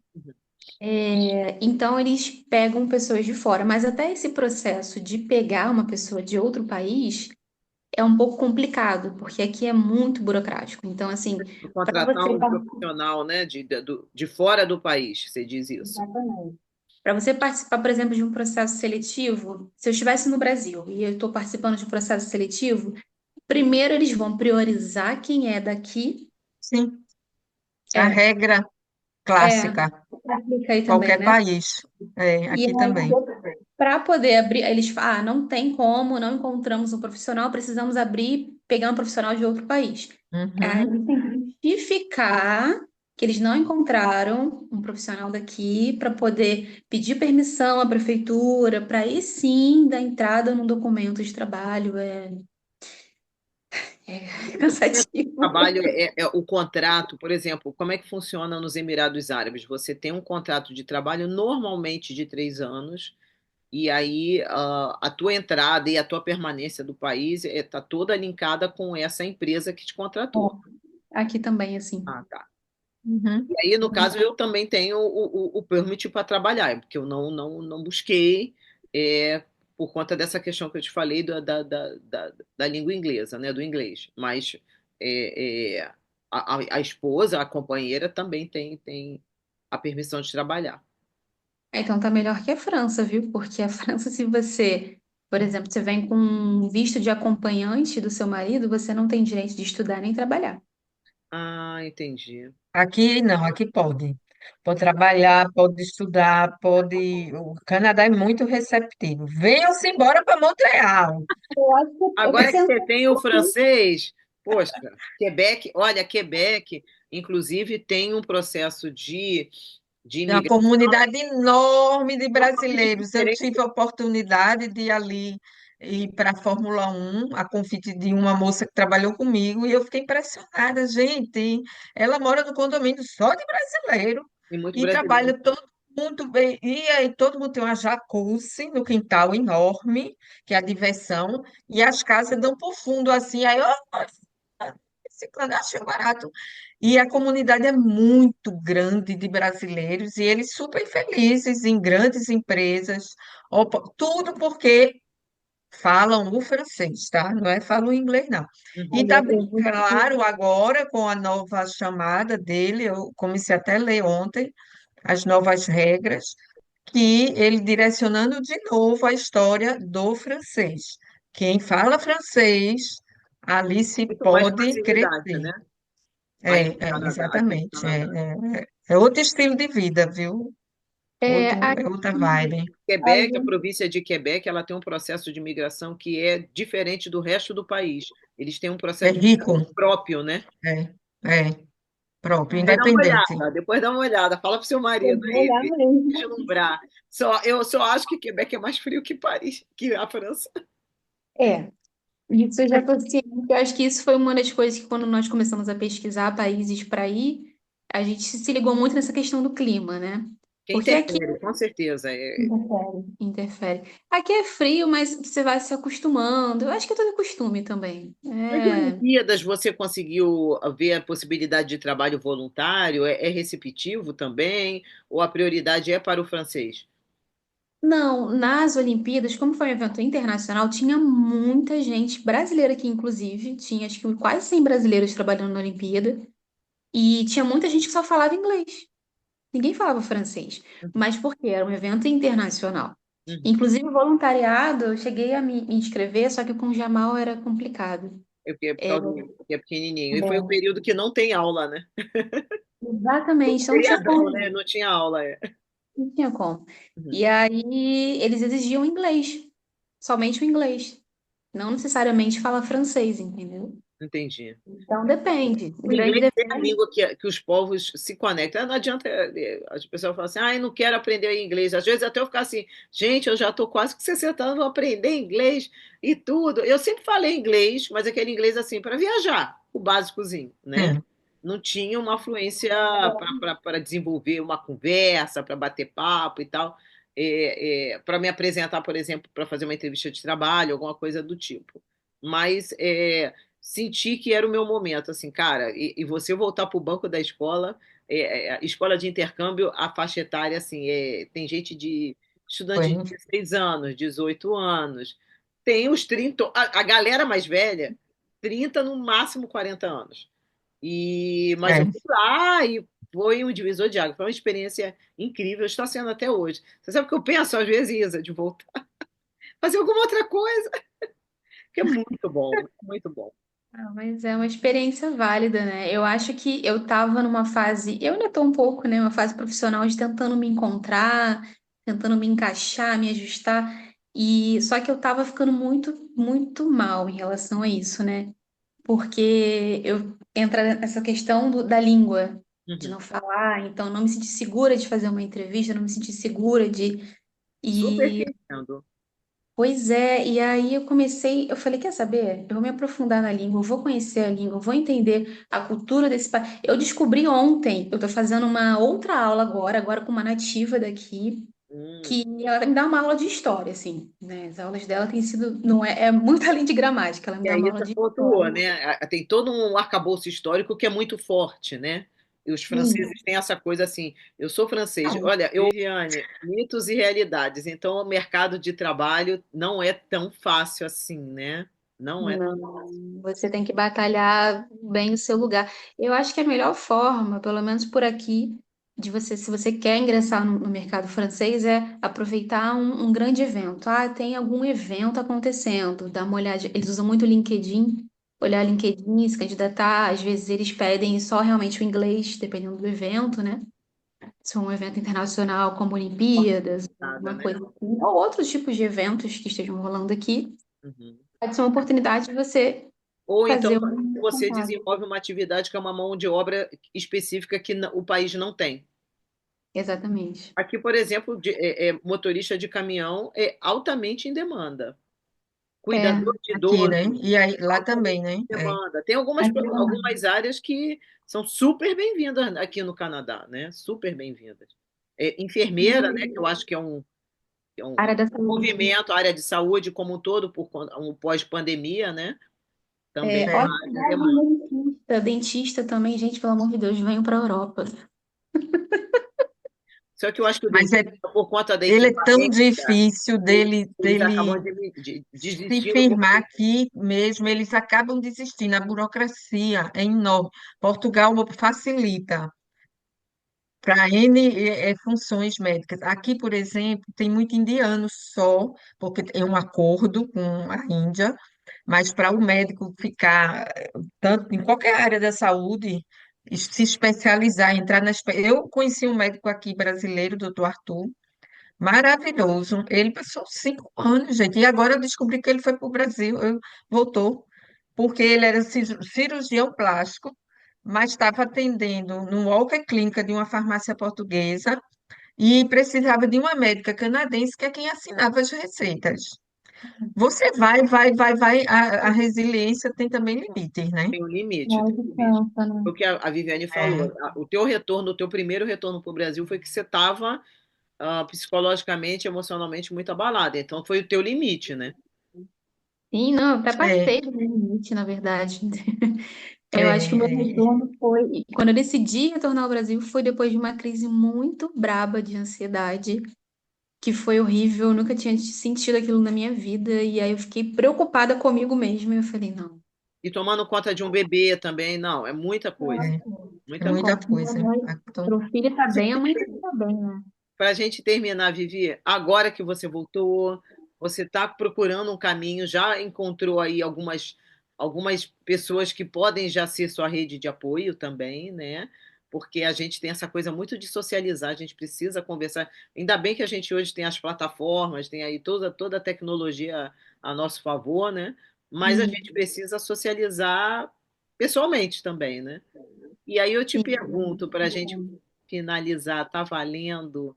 Então eles pegam pessoas de fora, mas até esse processo de pegar uma pessoa de outro país é um pouco complicado, porque aqui é muito burocrático. Então, assim, para Contratar você um profissional, né, de fora do país, você diz isso. Exatamente. Para você participar, por exemplo, de um processo seletivo, se eu estivesse no Brasil e eu estou participando de um processo seletivo, primeiro eles vão priorizar quem é daqui. Sim, a É, regra é, clássica, aplica aí também, qualquer né? país. É, E aqui também. para poder abrir, eles falam, não tem como, não encontramos um profissional, precisamos abrir, pegar um profissional de outro país. Aí Uhum. tem que justificar que eles não encontraram um profissional daqui para poder pedir permissão à prefeitura, para aí sim dar entrada no documento de trabalho. É cansativo. Trabalho é o contrato, por exemplo, como é que funciona nos Emirados Árabes? Você tem um contrato de trabalho normalmente de 3 anos, e aí a tua entrada e a tua permanência do país está toda linkada com essa empresa que te contratou. Aqui também, assim. Ah, tá. Uhum. E aí, no caso, eu também tenho o permit para trabalhar, porque eu não busquei, é, por conta dessa questão que eu te falei da língua inglesa, né, do inglês. Mas a esposa, a companheira, também tem a permissão de trabalhar. Então tá melhor que a França, viu? Porque a França, se você, por exemplo, você vem com um visto de acompanhante do seu marido, você não tem direito de estudar nem trabalhar. Ah, entendi. Aqui não, aqui pode. Pode trabalhar, pode estudar, pode. O Canadá é muito receptivo. Venham-se embora para Montreal. Eu acho que eu Agora que pensei, você tem o francês, poxa, Quebec, olha, Quebec, inclusive, tem um processo de Tem uma imigração comunidade enorme de totalmente brasileiros. Eu diferente. tive a oportunidade de ir ali ir para a Fórmula 1 a convite de uma moça que trabalhou comigo, e eu fiquei impressionada, gente. Ela mora no condomínio só de brasileiro Tem muito e brasileiro. trabalha todo mundo bem. E aí todo mundo tem uma jacuzzi no quintal enorme, que é a diversão, e as casas dão para o fundo assim. Aí, ó, esse clã achei barato. E a comunidade é muito grande de brasileiros e eles super felizes em grandes empresas, tudo porque falam o francês, tá? Não é falam o inglês, não. E Uhum. está bem claro agora com a nova chamada dele, eu comecei até a ler ontem as novas regras, que ele direcionando de novo a história do francês. Quem fala francês, ali se Muito mais pode facilidade, crescer. né? Aí no Canadá, aqui no Exatamente. Canadá. É outro estilo de vida, viu? é, É aqui, outra vibe. a Quebec, a gente- província de Quebec, ela tem um processo de imigração que é diferente do resto do país. Eles têm um É processo de rico. imigração próprio, né? É, é próprio, Depois dá uma independente. olhada, depois dá uma olhada. Fala pro seu eu marido vou aí, olhar pra ele mesmo. deslumbrar. Eu só acho que Quebec é mais frio que Paris, que a França. É, isso eu já tô ciente. Eu acho que isso foi uma das coisas que, quando nós começamos a pesquisar países para ir, a gente se ligou muito nessa questão do clima, né? Que Porque aqui interfere, com certeza. interfere. Interfere. Aqui é frio, mas você vai se acostumando. Eu acho que é tudo costume também. Nas Olimpíadas, você conseguiu ver a possibilidade de trabalho voluntário? É receptivo também? Ou a prioridade é para o francês? Não, nas Olimpíadas, como foi um evento internacional, tinha muita gente brasileira aqui, inclusive. Tinha acho que quase 100 brasileiros trabalhando na Olimpíada. E tinha muita gente que só falava inglês. Ninguém falava francês. Uhum, Mas por quê? Era um evento internacional. uhum. Inclusive, voluntariado, eu cheguei a me inscrever, só que com o Jamal era complicado. É por É, causa porque é pequenininho. E foi um é, período que não tem aula, né? exatamente, então não tinha Feriadão, como. né? Não tinha aula. Não tinha como. Uhum, E aí, eles exigiam inglês. Somente o inglês. Não necessariamente falar francês, entendeu? entendi. Então depende. O O grande inglês é a depende. língua que os povos se conectam. Não adianta as pessoas falam assim, ah, eu não quero aprender inglês. Às vezes até eu ficar assim, gente, eu já estou quase com 60 anos, vou aprender inglês e tudo. Eu sempre falei inglês, mas aquele inglês assim, para viajar, o básicozinho, né? Sim, Não tinha uma fluência para desenvolver uma conversa, para bater papo e tal. Para me apresentar, por exemplo, para fazer uma entrevista de trabalho, alguma coisa do tipo. Mas senti que era o meu momento, assim, cara, e você voltar para o banco da escola, escola de intercâmbio, a faixa etária, assim, tem gente de estudante de foi. 16 anos, 18 anos, tem os 30, a galera mais velha, 30 no máximo 40 anos. Mas eu É. fui lá e foi um divisor de água, foi uma experiência incrível, está sendo até hoje. Você sabe o que eu penso às vezes, Isa, de voltar, fazer alguma outra coisa, que é muito bom, muito bom. Ah, mas é uma experiência válida, né? Eu acho que eu estava numa fase, eu ainda estou um pouco, né, uma fase profissional de tentando me encontrar, tentando me encaixar, me ajustar, e só que eu estava ficando muito, muito mal em relação a isso, né? Porque eu entra nessa questão da língua, de Uhum. não falar, então não me senti segura de fazer uma entrevista, não me senti segura de. Super te E entendo. pois é, e aí eu falei, quer saber? Eu vou me aprofundar na língua, eu vou conhecer a língua, eu vou entender a cultura desse país. Eu descobri ontem, eu estou fazendo uma outra aula agora com uma nativa daqui, Hum. que ela me dá uma aula de história, assim, né? As aulas dela têm sido, não é, é muito além de gramática, ela me E dá aí uma aula isso de pontuou, história. né? Tem todo um arcabouço histórico que é muito forte, né? E os Sim. franceses têm essa coisa assim, eu sou francês, olha, Viviane, mitos e realidades. Então, o mercado de trabalho não é tão fácil assim, né? Não é tão fácil. Não, você tem que batalhar bem o seu lugar. Eu acho que a melhor forma, pelo menos por aqui, de você, se você quer ingressar no mercado francês, é aproveitar um grande evento. Ah, tem algum evento acontecendo, dá uma olhada. Eles usam muito o LinkedIn, olhar LinkedIn, se candidatar. Às vezes eles pedem só realmente o inglês, dependendo do evento, né? Se for um evento internacional, como Olimpíadas, Nada, alguma né? coisa assim, ou outros tipos de eventos que estejam rolando aqui. Uhum. Pode ser uma oportunidade de você Ou então fazer um você contato. desenvolve uma atividade que é uma mão de obra específica que o país não tem. Exatamente. Aqui, por exemplo, motorista de caminhão é altamente em demanda. É, Cuidador de Aqui, né? idoso, E aí, lá altamente também, né? em É. demanda. Tem algumas, aqui também. algumas áreas que são super bem-vindas aqui no Canadá, né? Super bem-vindas. Enfermeira, né? Que eu acho que é um Área da saúde. movimento, a área de saúde como um todo, um pós-pandemia, né? Também é É, É. uma área em hospitais demanda. de dentista, dentista também, gente, pelo amor de Deus, venham para a Europa. Só que eu acho que o Mas dentista, por conta da ele é tão equivalência, difícil eles, eles dele acabam se desistindo firmar porque aqui mesmo, eles acabam desistindo. A burocracia é enorme. Portugal facilita para N funções médicas. Aqui, por exemplo, tem muito indiano só, porque é um acordo com a Índia, mas para o médico ficar tanto em qualquer área da saúde, se especializar, entrar na. Eu conheci um médico aqui brasileiro, doutor Arthur, maravilhoso. Ele passou 5 anos, gente, e agora eu descobri que ele foi para o Brasil, voltou, porque ele era cirurgião plástico, mas estava atendendo no Walker Clínica de uma farmácia portuguesa e precisava de uma médica canadense que é quem assinava as receitas. Você vai, a resiliência tem também limites, né? tem um limite, Não, tem um limite. descansa, né? Foi o que a Viviane falou. É. O teu retorno, o teu primeiro retorno para o Brasil foi que você estava psicologicamente, emocionalmente muito abalada. Então foi o teu limite, né? Sim, não, eu até É, passei do limite, na verdade. Eu acho que o meu é, retorno foi. Quando eu decidi retornar ao Brasil, foi depois de uma crise muito braba de ansiedade, que foi horrível. Eu nunca tinha sentido aquilo na minha vida. E aí eu fiquei preocupada comigo mesma. E eu falei, não. E tomando conta de um bebê também, não, é muita coisa, é, é muita muita coisa. coisa. Então, Pro filho tá bem, a mãe tá bem, né? Para a gente terminar, Vivi, agora que você voltou, você está procurando um caminho, já encontrou aí algumas pessoas que podem já ser sua rede de apoio também, né? Porque a gente tem essa coisa muito de socializar, a gente precisa conversar. Ainda bem que a gente hoje tem as plataformas, tem aí toda a tecnologia a nosso favor, né? Mas a gente Sim, precisa socializar pessoalmente também, né? E aí eu te pergunto, para a gente sim. finalizar, tá valendo?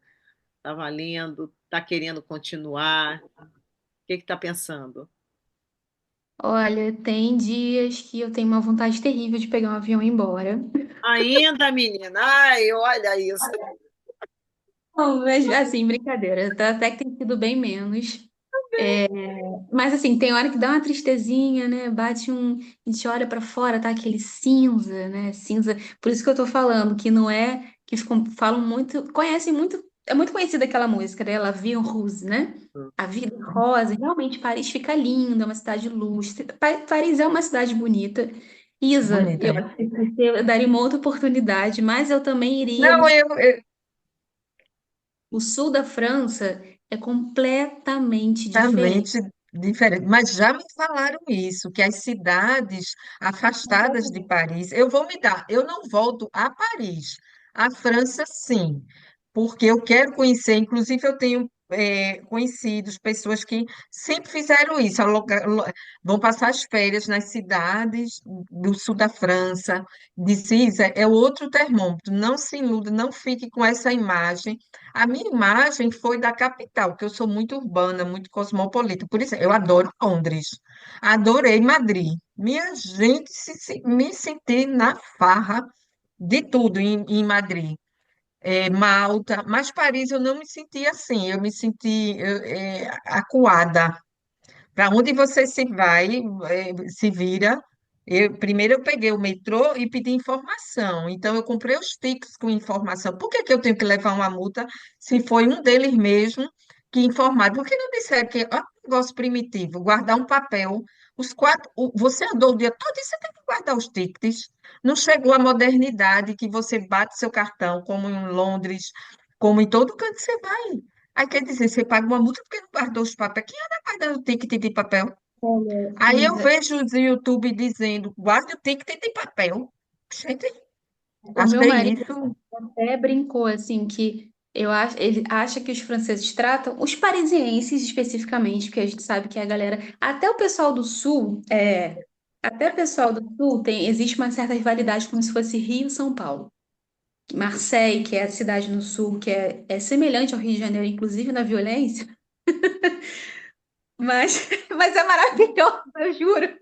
Tá valendo? Tá querendo continuar? O que que tá pensando? Olha, tem dias que eu tenho uma vontade terrível de pegar um avião e ir embora. Ainda, menina? Ai, olha isso. Não, mas assim, brincadeira, tá? Até que tem sido bem menos. É, mas assim, tem hora que dá uma tristezinha, né? Bate um. A gente olha pra fora, tá aquele cinza, né? Cinza. Por isso que eu tô falando que não é. Que falam muito. Conhecem muito. É muito conhecida aquela música dela, La Vie en Rose, né? A Vida em Rosa. Realmente, Paris fica linda, é uma cidade lustre. Paris é uma cidade bonita. Isa, Bonita, eu é. acho que você daria uma outra oportunidade, mas eu também iria no Não, o sul da França é completamente diferente. Exatamente diferente. Mas já me falaram isso, que as cidades afastadas de Completamente. Paris, eu vou me dar, eu não volto a Paris, a França sim, porque eu quero conhecer, inclusive eu tenho conhecidos, pessoas que sempre fizeram isso, vão passar as férias nas cidades do sul da França, disse, Isa, é outro termômetro, não se iluda, não fique com essa imagem. A minha imagem foi da capital, que eu sou muito urbana, muito cosmopolita. Por isso, eu adoro Londres. Adorei Madrid. Minha gente, me senti na farra de tudo em Madrid. Malta, mas Paris eu não me senti assim, eu me senti acuada. Para onde você se vai, se vira. Primeiro eu peguei o metrô e pedi informação. Então eu comprei os tickets com informação. Por que que eu tenho que levar uma multa se foi um deles mesmo que informaram? Por que não disseram que é um negócio primitivo, guardar um papel, você andou o dia todo e você tem que guardar os tickets. Não chegou a modernidade que você bate seu cartão, como em Londres, como em todo canto que você vai. Aí quer dizer, você paga uma multa porque não guardou os papéis. Quem anda guardando ticket de papel? Olha, Aí eu Isa, vejo os YouTube dizendo, guarde o ticket de papel. Gente, o meu achei marido isso. até brincou assim que ele acha que os franceses tratam os parisienses especificamente, porque a gente sabe que a galera, até o pessoal do sul, até o pessoal do sul existe uma certa rivalidade como se fosse Rio e São Paulo. Marseille, que é a cidade no sul, que é semelhante ao Rio de Janeiro, inclusive na violência, mas, mas é maravilhoso, eu juro.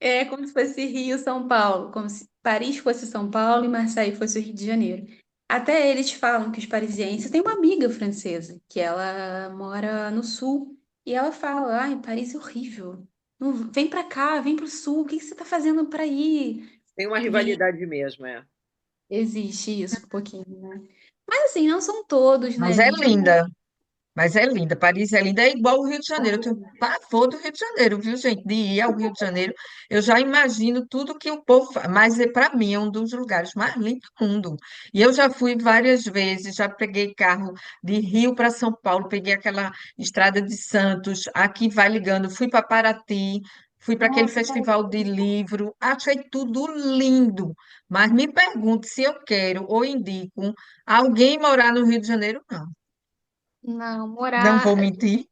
É como se fosse Rio e São Paulo, como se Paris fosse São Paulo e Marseille fosse o Rio de Janeiro. Até eles falam que os parisienses têm uma amiga francesa, que ela mora no sul, e ela fala: ai, Paris é horrível. Não, vem pra cá, vem pro sul, o que que você tá fazendo pra ir? Tem uma E rivalidade mesmo, é. existe isso um pouquinho, né? Mas assim, não são todos, Mas né, é gente? linda. Mas é linda. Paris é linda. É igual o Rio de Janeiro. Eu tenho pavor do Rio de Janeiro, viu, gente? De ir ao Rio de Janeiro. Eu já imagino tudo que o povo faz. Mas para mim é um dos lugares mais lindos do mundo. E eu já fui várias vezes. Já peguei carro de Rio para São Paulo. Peguei aquela estrada de Santos. Aqui vai ligando. Fui para Paraty. Fui para aquele Nossa, festival de livro. Achei tudo lindo. Mas me pergunto se eu quero ou indico alguém morar no Rio de Janeiro, não. não, Não vou morar. mentir.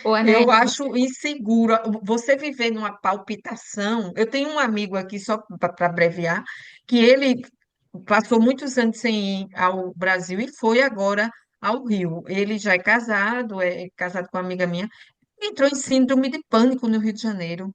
Ô, Eu Anete, acho inseguro. Você viver numa palpitação. Eu tenho um amigo aqui, só para abreviar, que ele passou muitos anos sem ir ao Brasil e foi agora ao Rio. Ele já é casado com uma amiga minha, entrou em síndrome de pânico no Rio de Janeiro.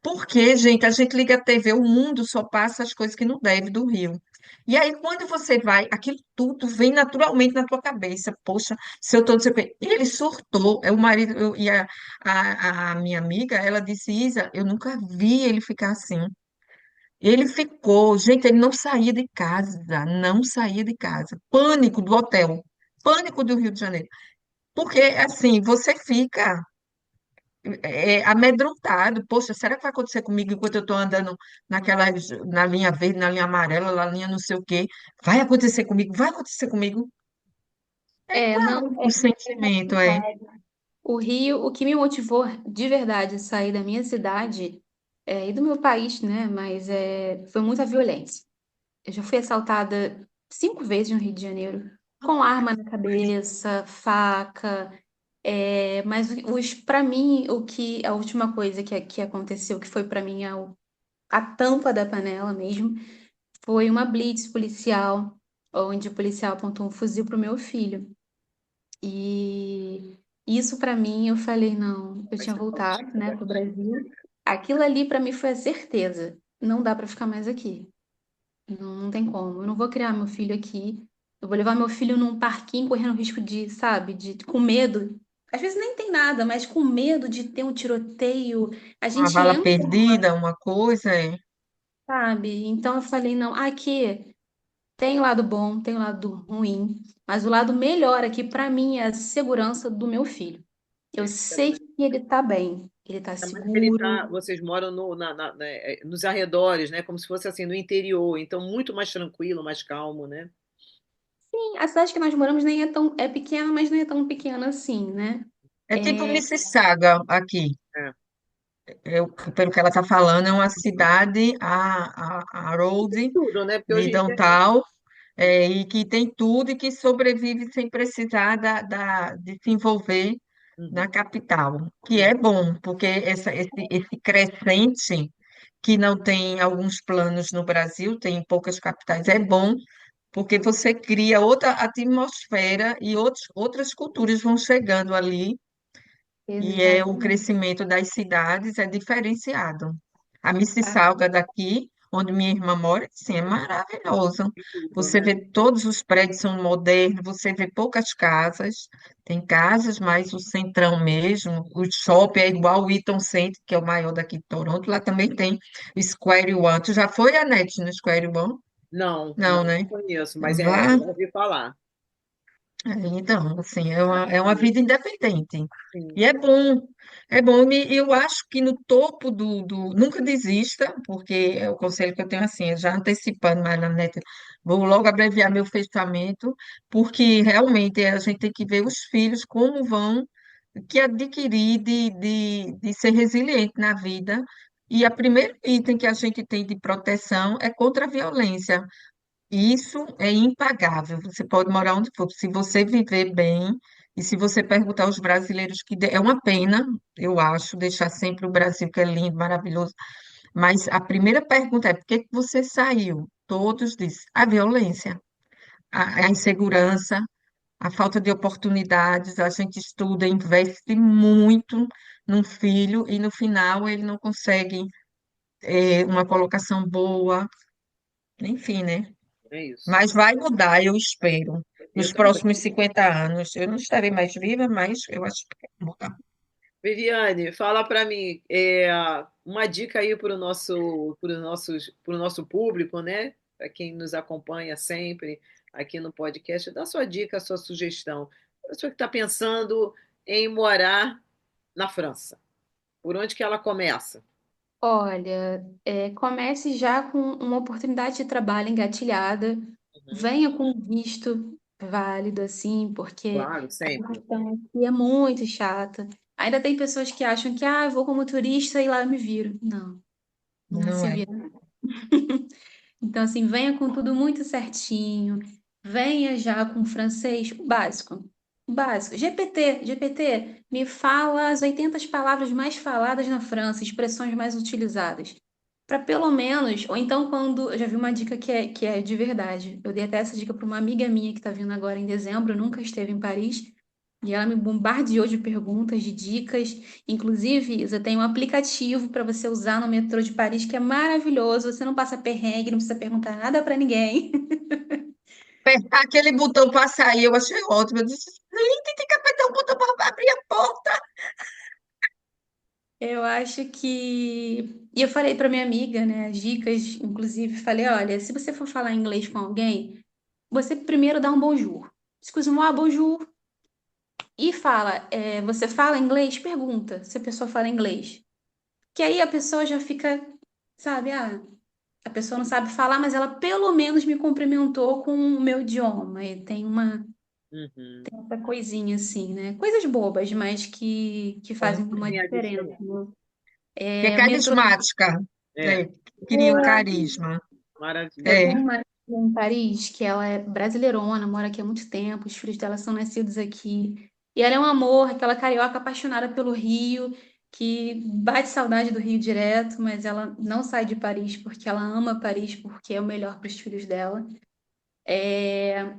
Porque, gente, a gente liga a TV, o mundo só passa as coisas que não deve do Rio. E aí, quando você vai, aquilo tudo vem naturalmente na tua cabeça. Poxa, se eu tô não sei o quê. E ele surtou. É o marido, e a minha amiga, ela disse, Isa, eu nunca vi ele ficar assim. Ele ficou, gente, ele não saía de casa, não saía de casa. Pânico do hotel, pânico do Rio de Janeiro. Porque, assim, você fica amedrontado. Poxa, será que vai acontecer comigo enquanto eu estou andando na linha verde, na linha amarela, na linha não sei o quê? Vai acontecer comigo? Vai acontecer comigo? É igual não, o sentimento, é. o Rio, o que me motivou de verdade a sair da minha cidade e do meu país, né? Mas foi muita violência. Eu já fui assaltada 5 vezes no Rio de Janeiro, com arma na cabeça, faca. Mas para mim, a última coisa que aconteceu, que foi para mim a tampa da panela mesmo, foi uma blitz policial, onde o policial apontou um fuzil pro meu filho. E isso para mim, eu falei, não, eu tinha voltado, né, pro Brasil. Aquilo ali para mim foi a certeza. Não dá para ficar mais aqui. Não, não tem como. Eu não vou criar meu filho aqui. Eu vou levar meu filho num parquinho correndo risco de, sabe, com medo. Às vezes nem tem nada, mas com medo de ter um tiroteio. A Uma gente bala entra, perdida, uma coisa, é. sabe? Então eu falei, não, aqui tem o lado bom, tem o lado ruim, mas o lado melhor aqui para mim é a segurança do meu filho. Eu sei que ele tá bem. ele tá Mas ele seguro. tá, vocês moram nos arredores, né? Como se fosse assim, no interior, então muito mais tranquilo, mais calmo, né? Sim, a cidade que nós moramos nem é tão, é pequena, mas não é tão pequena assim, né? É tipo É, Mississauga aqui. É. Pelo que ela está falando, é uma cidade, a Road Tudo, né? Porque de hoje em dia. Downtown, e que tem tudo e que sobrevive sem precisar de se envolver na Uhum, capital, que uhum. é bom, porque esse crescente que não tem alguns planos no Brasil, tem em poucas capitais, é bom, porque você cria outra atmosfera e outras culturas vão chegando ali, e o exatamente. crescimento das cidades é diferenciado. A Ah, Mississauga daqui, onde minha irmã mora, sim, é maravilhoso. Tem tudo, Você né? vê todos os prédios são modernos, você vê poucas casas, tem casas, mas o centrão mesmo, o shopping é igual o Eaton Center, que é o maior daqui de Toronto, lá também tem o Square One. Tu já foi, Anete, no Square One? Não, Não, não né? conheço, mas Vá. já ouvi falar. Então, assim, é uma vida independente. Sim. E é bom, e eu acho que no topo nunca desista, porque é o conselho que eu tenho assim, já antecipando mais na neta, vou logo abreviar meu fechamento, porque realmente a gente tem que ver os filhos como vão, que adquirir de ser resiliente na vida, e o primeiro item que a gente tem de proteção é contra a violência. Isso é impagável. Você pode morar onde for. Se você viver bem, e se você perguntar aos brasileiros é uma pena, eu acho, deixar sempre o Brasil, que é lindo, maravilhoso. Mas a primeira pergunta é: por que que você saiu? Todos dizem: a violência, a insegurança, a falta de oportunidades. A gente estuda, investe muito num filho e no final ele não consegue uma colocação boa. Enfim, né? É isso. Mas vai mudar, eu espero. Eu Nos também. próximos 50 anos. Eu não estarei mais viva, mas eu acho que vai mudar. Viviane, fala para mim, uma dica aí para o nosso público, né? Para quem nos acompanha sempre aqui no podcast, dá sua dica, sua sugestão. A pessoa que está pensando em morar na França, por onde que ela começa? olha, comece já com uma oportunidade de trabalho engatilhada, Uhum. venha com visto válido, assim, porque Claro, a sempre. questão aqui é muito chata. Ainda tem pessoas que acham que, eu vou como turista e lá eu me viro. Não, não Não se é? vira. Então, assim, venha com tudo muito certinho, venha já com francês o básico. O básico. GPT, me fala as 80 palavras mais faladas na França, expressões mais utilizadas. Para pelo menos, ou então quando. Eu já vi uma dica que é de verdade. Eu dei até essa dica para uma amiga minha que está vindo agora em dezembro, nunca esteve em Paris. E ela me bombardeou de perguntas, de dicas. Inclusive, Isa, tem um aplicativo para você usar no metrô de Paris que é maravilhoso. Você não passa perrengue, não precisa perguntar nada para ninguém. Apertar aquele botão para sair, eu achei ótimo. Eu disse, gente, tem que apertar o botão para abrir a porta. Eu acho que. E eu falei para minha amiga, né, as dicas, inclusive, falei: olha, se você for falar inglês com alguém, você primeiro dá um bonjour. Excuse-moi, bonjour. E fala: você fala inglês? Pergunta se a pessoa fala inglês. Que aí a pessoa já fica, sabe, a pessoa não sabe falar, mas ela pelo menos me cumprimentou com o meu idioma. E tem Uhum. essa coisinha assim, né? Coisas bobas, mas que fazem uma Fazem a diferença, diferença. né? Que é O metrô. carismática, É, né? Cria um carisma. Eu maravilha. É, tenho uma amiga em Paris que ela é brasileirona, mora aqui há muito tempo, os filhos dela são nascidos aqui. E ela é um amor, aquela carioca apaixonada pelo Rio, que bate saudade do Rio direto, mas ela não sai de Paris porque ela ama Paris, porque é o melhor para os filhos dela.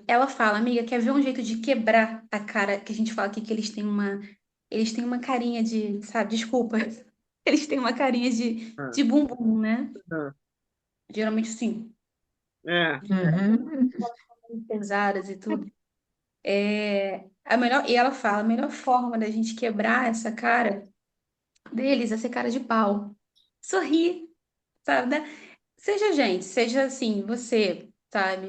Ela fala, amiga, quer ver um jeito de quebrar a cara que a gente fala aqui que eles têm uma carinha de, sabe, desculpa, eles têm uma carinha Ah, de bumbum, né? ah. Geralmente sim, É. uhum. pesadas e tudo. E ela fala, a melhor forma da gente quebrar essa cara deles é ser cara de pau. Sorrir, sabe? Seja gente, seja assim, você, sabe?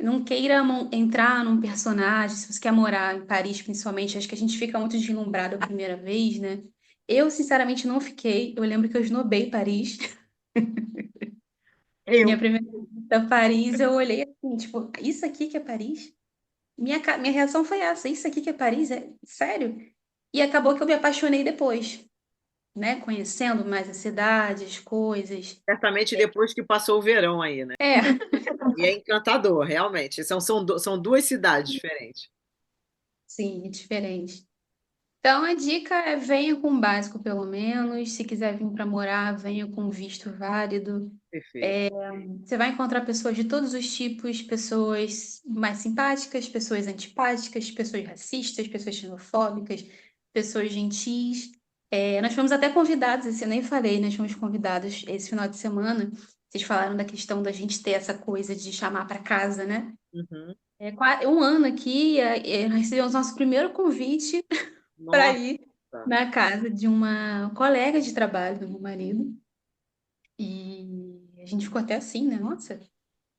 Não queira entrar num personagem, se você quer morar em Paris, principalmente, acho que a gente fica muito deslumbrado a primeira vez, né? Eu, sinceramente, não fiquei. Eu lembro que eu esnobei Paris. Minha Eu. primeira visita a Paris, eu olhei assim, tipo, isso aqui que é Paris? Minha reação foi essa, isso aqui que é Paris? É sério? E acabou que eu me apaixonei depois, né? Conhecendo mais a cidade, as coisas. Certamente depois que passou o verão aí, né? É, E é encantador, realmente. São duas cidades diferentes. sim, é diferente. Então, a dica é venha com o básico, pelo menos. Se quiser vir para morar, venha com visto válido. Perfeito. Você vai encontrar pessoas de todos os tipos, pessoas mais simpáticas, pessoas antipáticas, pessoas racistas, pessoas xenofóbicas, pessoas gentis. Nós fomos até convidados, esse eu nem falei, nós fomos convidados esse final de semana. Vocês falaram da questão da gente ter essa coisa de chamar para casa, né? Uhum. Um ano aqui, nós recebemos nosso primeiro convite para Nossa. ir na casa de uma colega de trabalho do meu marido. E a gente ficou até assim, né? Nossa,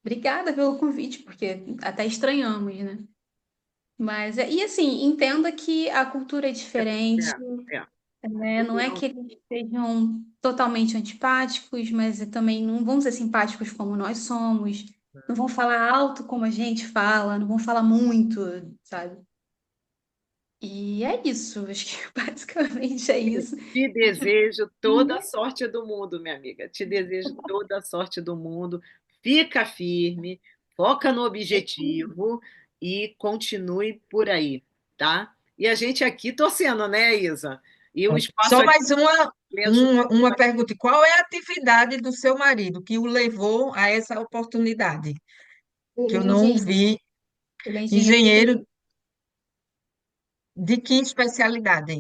obrigada pelo convite, porque até estranhamos, né? Mas, e assim, entenda que a cultura é diferente, É, é. né? Não é que eles sejam totalmente antipáticos, mas também não vão ser simpáticos como nós somos, não vão falar alto como a gente fala, não vão falar muito, sabe? E é isso, acho que basicamente é isso. Te desejo toda a sorte do mundo, minha amiga. Te desejo toda a sorte do mundo. Fica firme, foca no objetivo e continue por aí, tá? E a gente aqui torcendo, né, Isa? E o espaço Só aqui, mais uma pergunta. Qual é a atividade do seu marido que o levou a essa oportunidade? Que Ele eu é não engenheiro, vi. ele é engenheiro Engenheiro de que especialidade?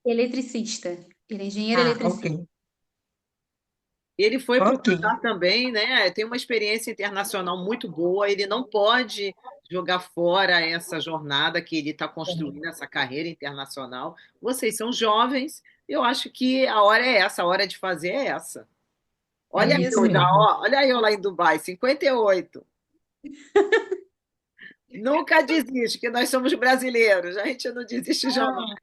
eletricista. Ele é engenheiro Ah, ok. eletricista. ele foi para o Ok. Catar também, né? Tem uma experiência internacional muito boa. Ele não pode jogar fora essa jornada que ele está construindo, essa carreira internacional. Vocês são jovens, eu acho que a hora é essa, a hora de fazer é essa. É Olha isso eu já, mesmo. ó, olha eu lá em Dubai, 58. Nunca desiste, que nós somos brasileiros, a gente não desiste jamais.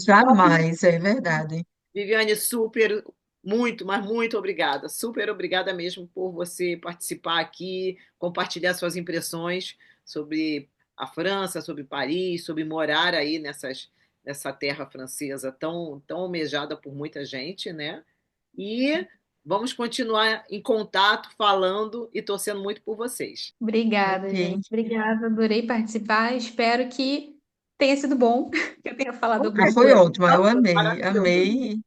Jamais, é verdade. Viviane, super, muito, mas muito obrigada. Super obrigada mesmo por você participar aqui, compartilhar suas impressões sobre a França, sobre Paris, sobre morar aí nessa terra francesa tão almejada por muita gente, né? E vamos continuar em contato, falando e torcendo muito por vocês. Obrigada, Ok. gente. Obrigada, adorei participar. Espero que tenha sido bom, que eu tenha falado Ah, alguma foi coisa. ótimo, eu amei, Maravilhoso. amei.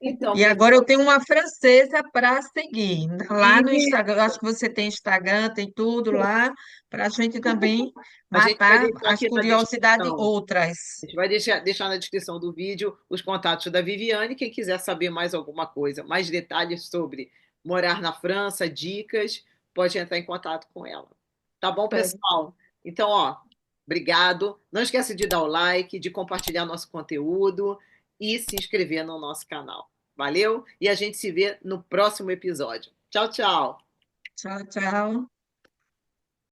Então, E minha agora eu tenho uma francesa para seguir. Lá no amiga, Instagram, eu acho que você tem Instagram, tem tudo lá, para a gente também a gente vai matar deixar as aqui na curiosidades descrição. outras. A gente vai deixar na descrição do vídeo os contatos da Viviane. Quem quiser saber mais alguma coisa, mais detalhes sobre morar na França, dicas, pode entrar em contato com ela. Tá bom, Pode. pessoal? Então, ó, obrigado. Não esquece de dar o like, de compartilhar nosso conteúdo e se inscrever no nosso canal. Valeu? E a gente se vê no próximo episódio. Tchau, tchau. Tchau, tchau.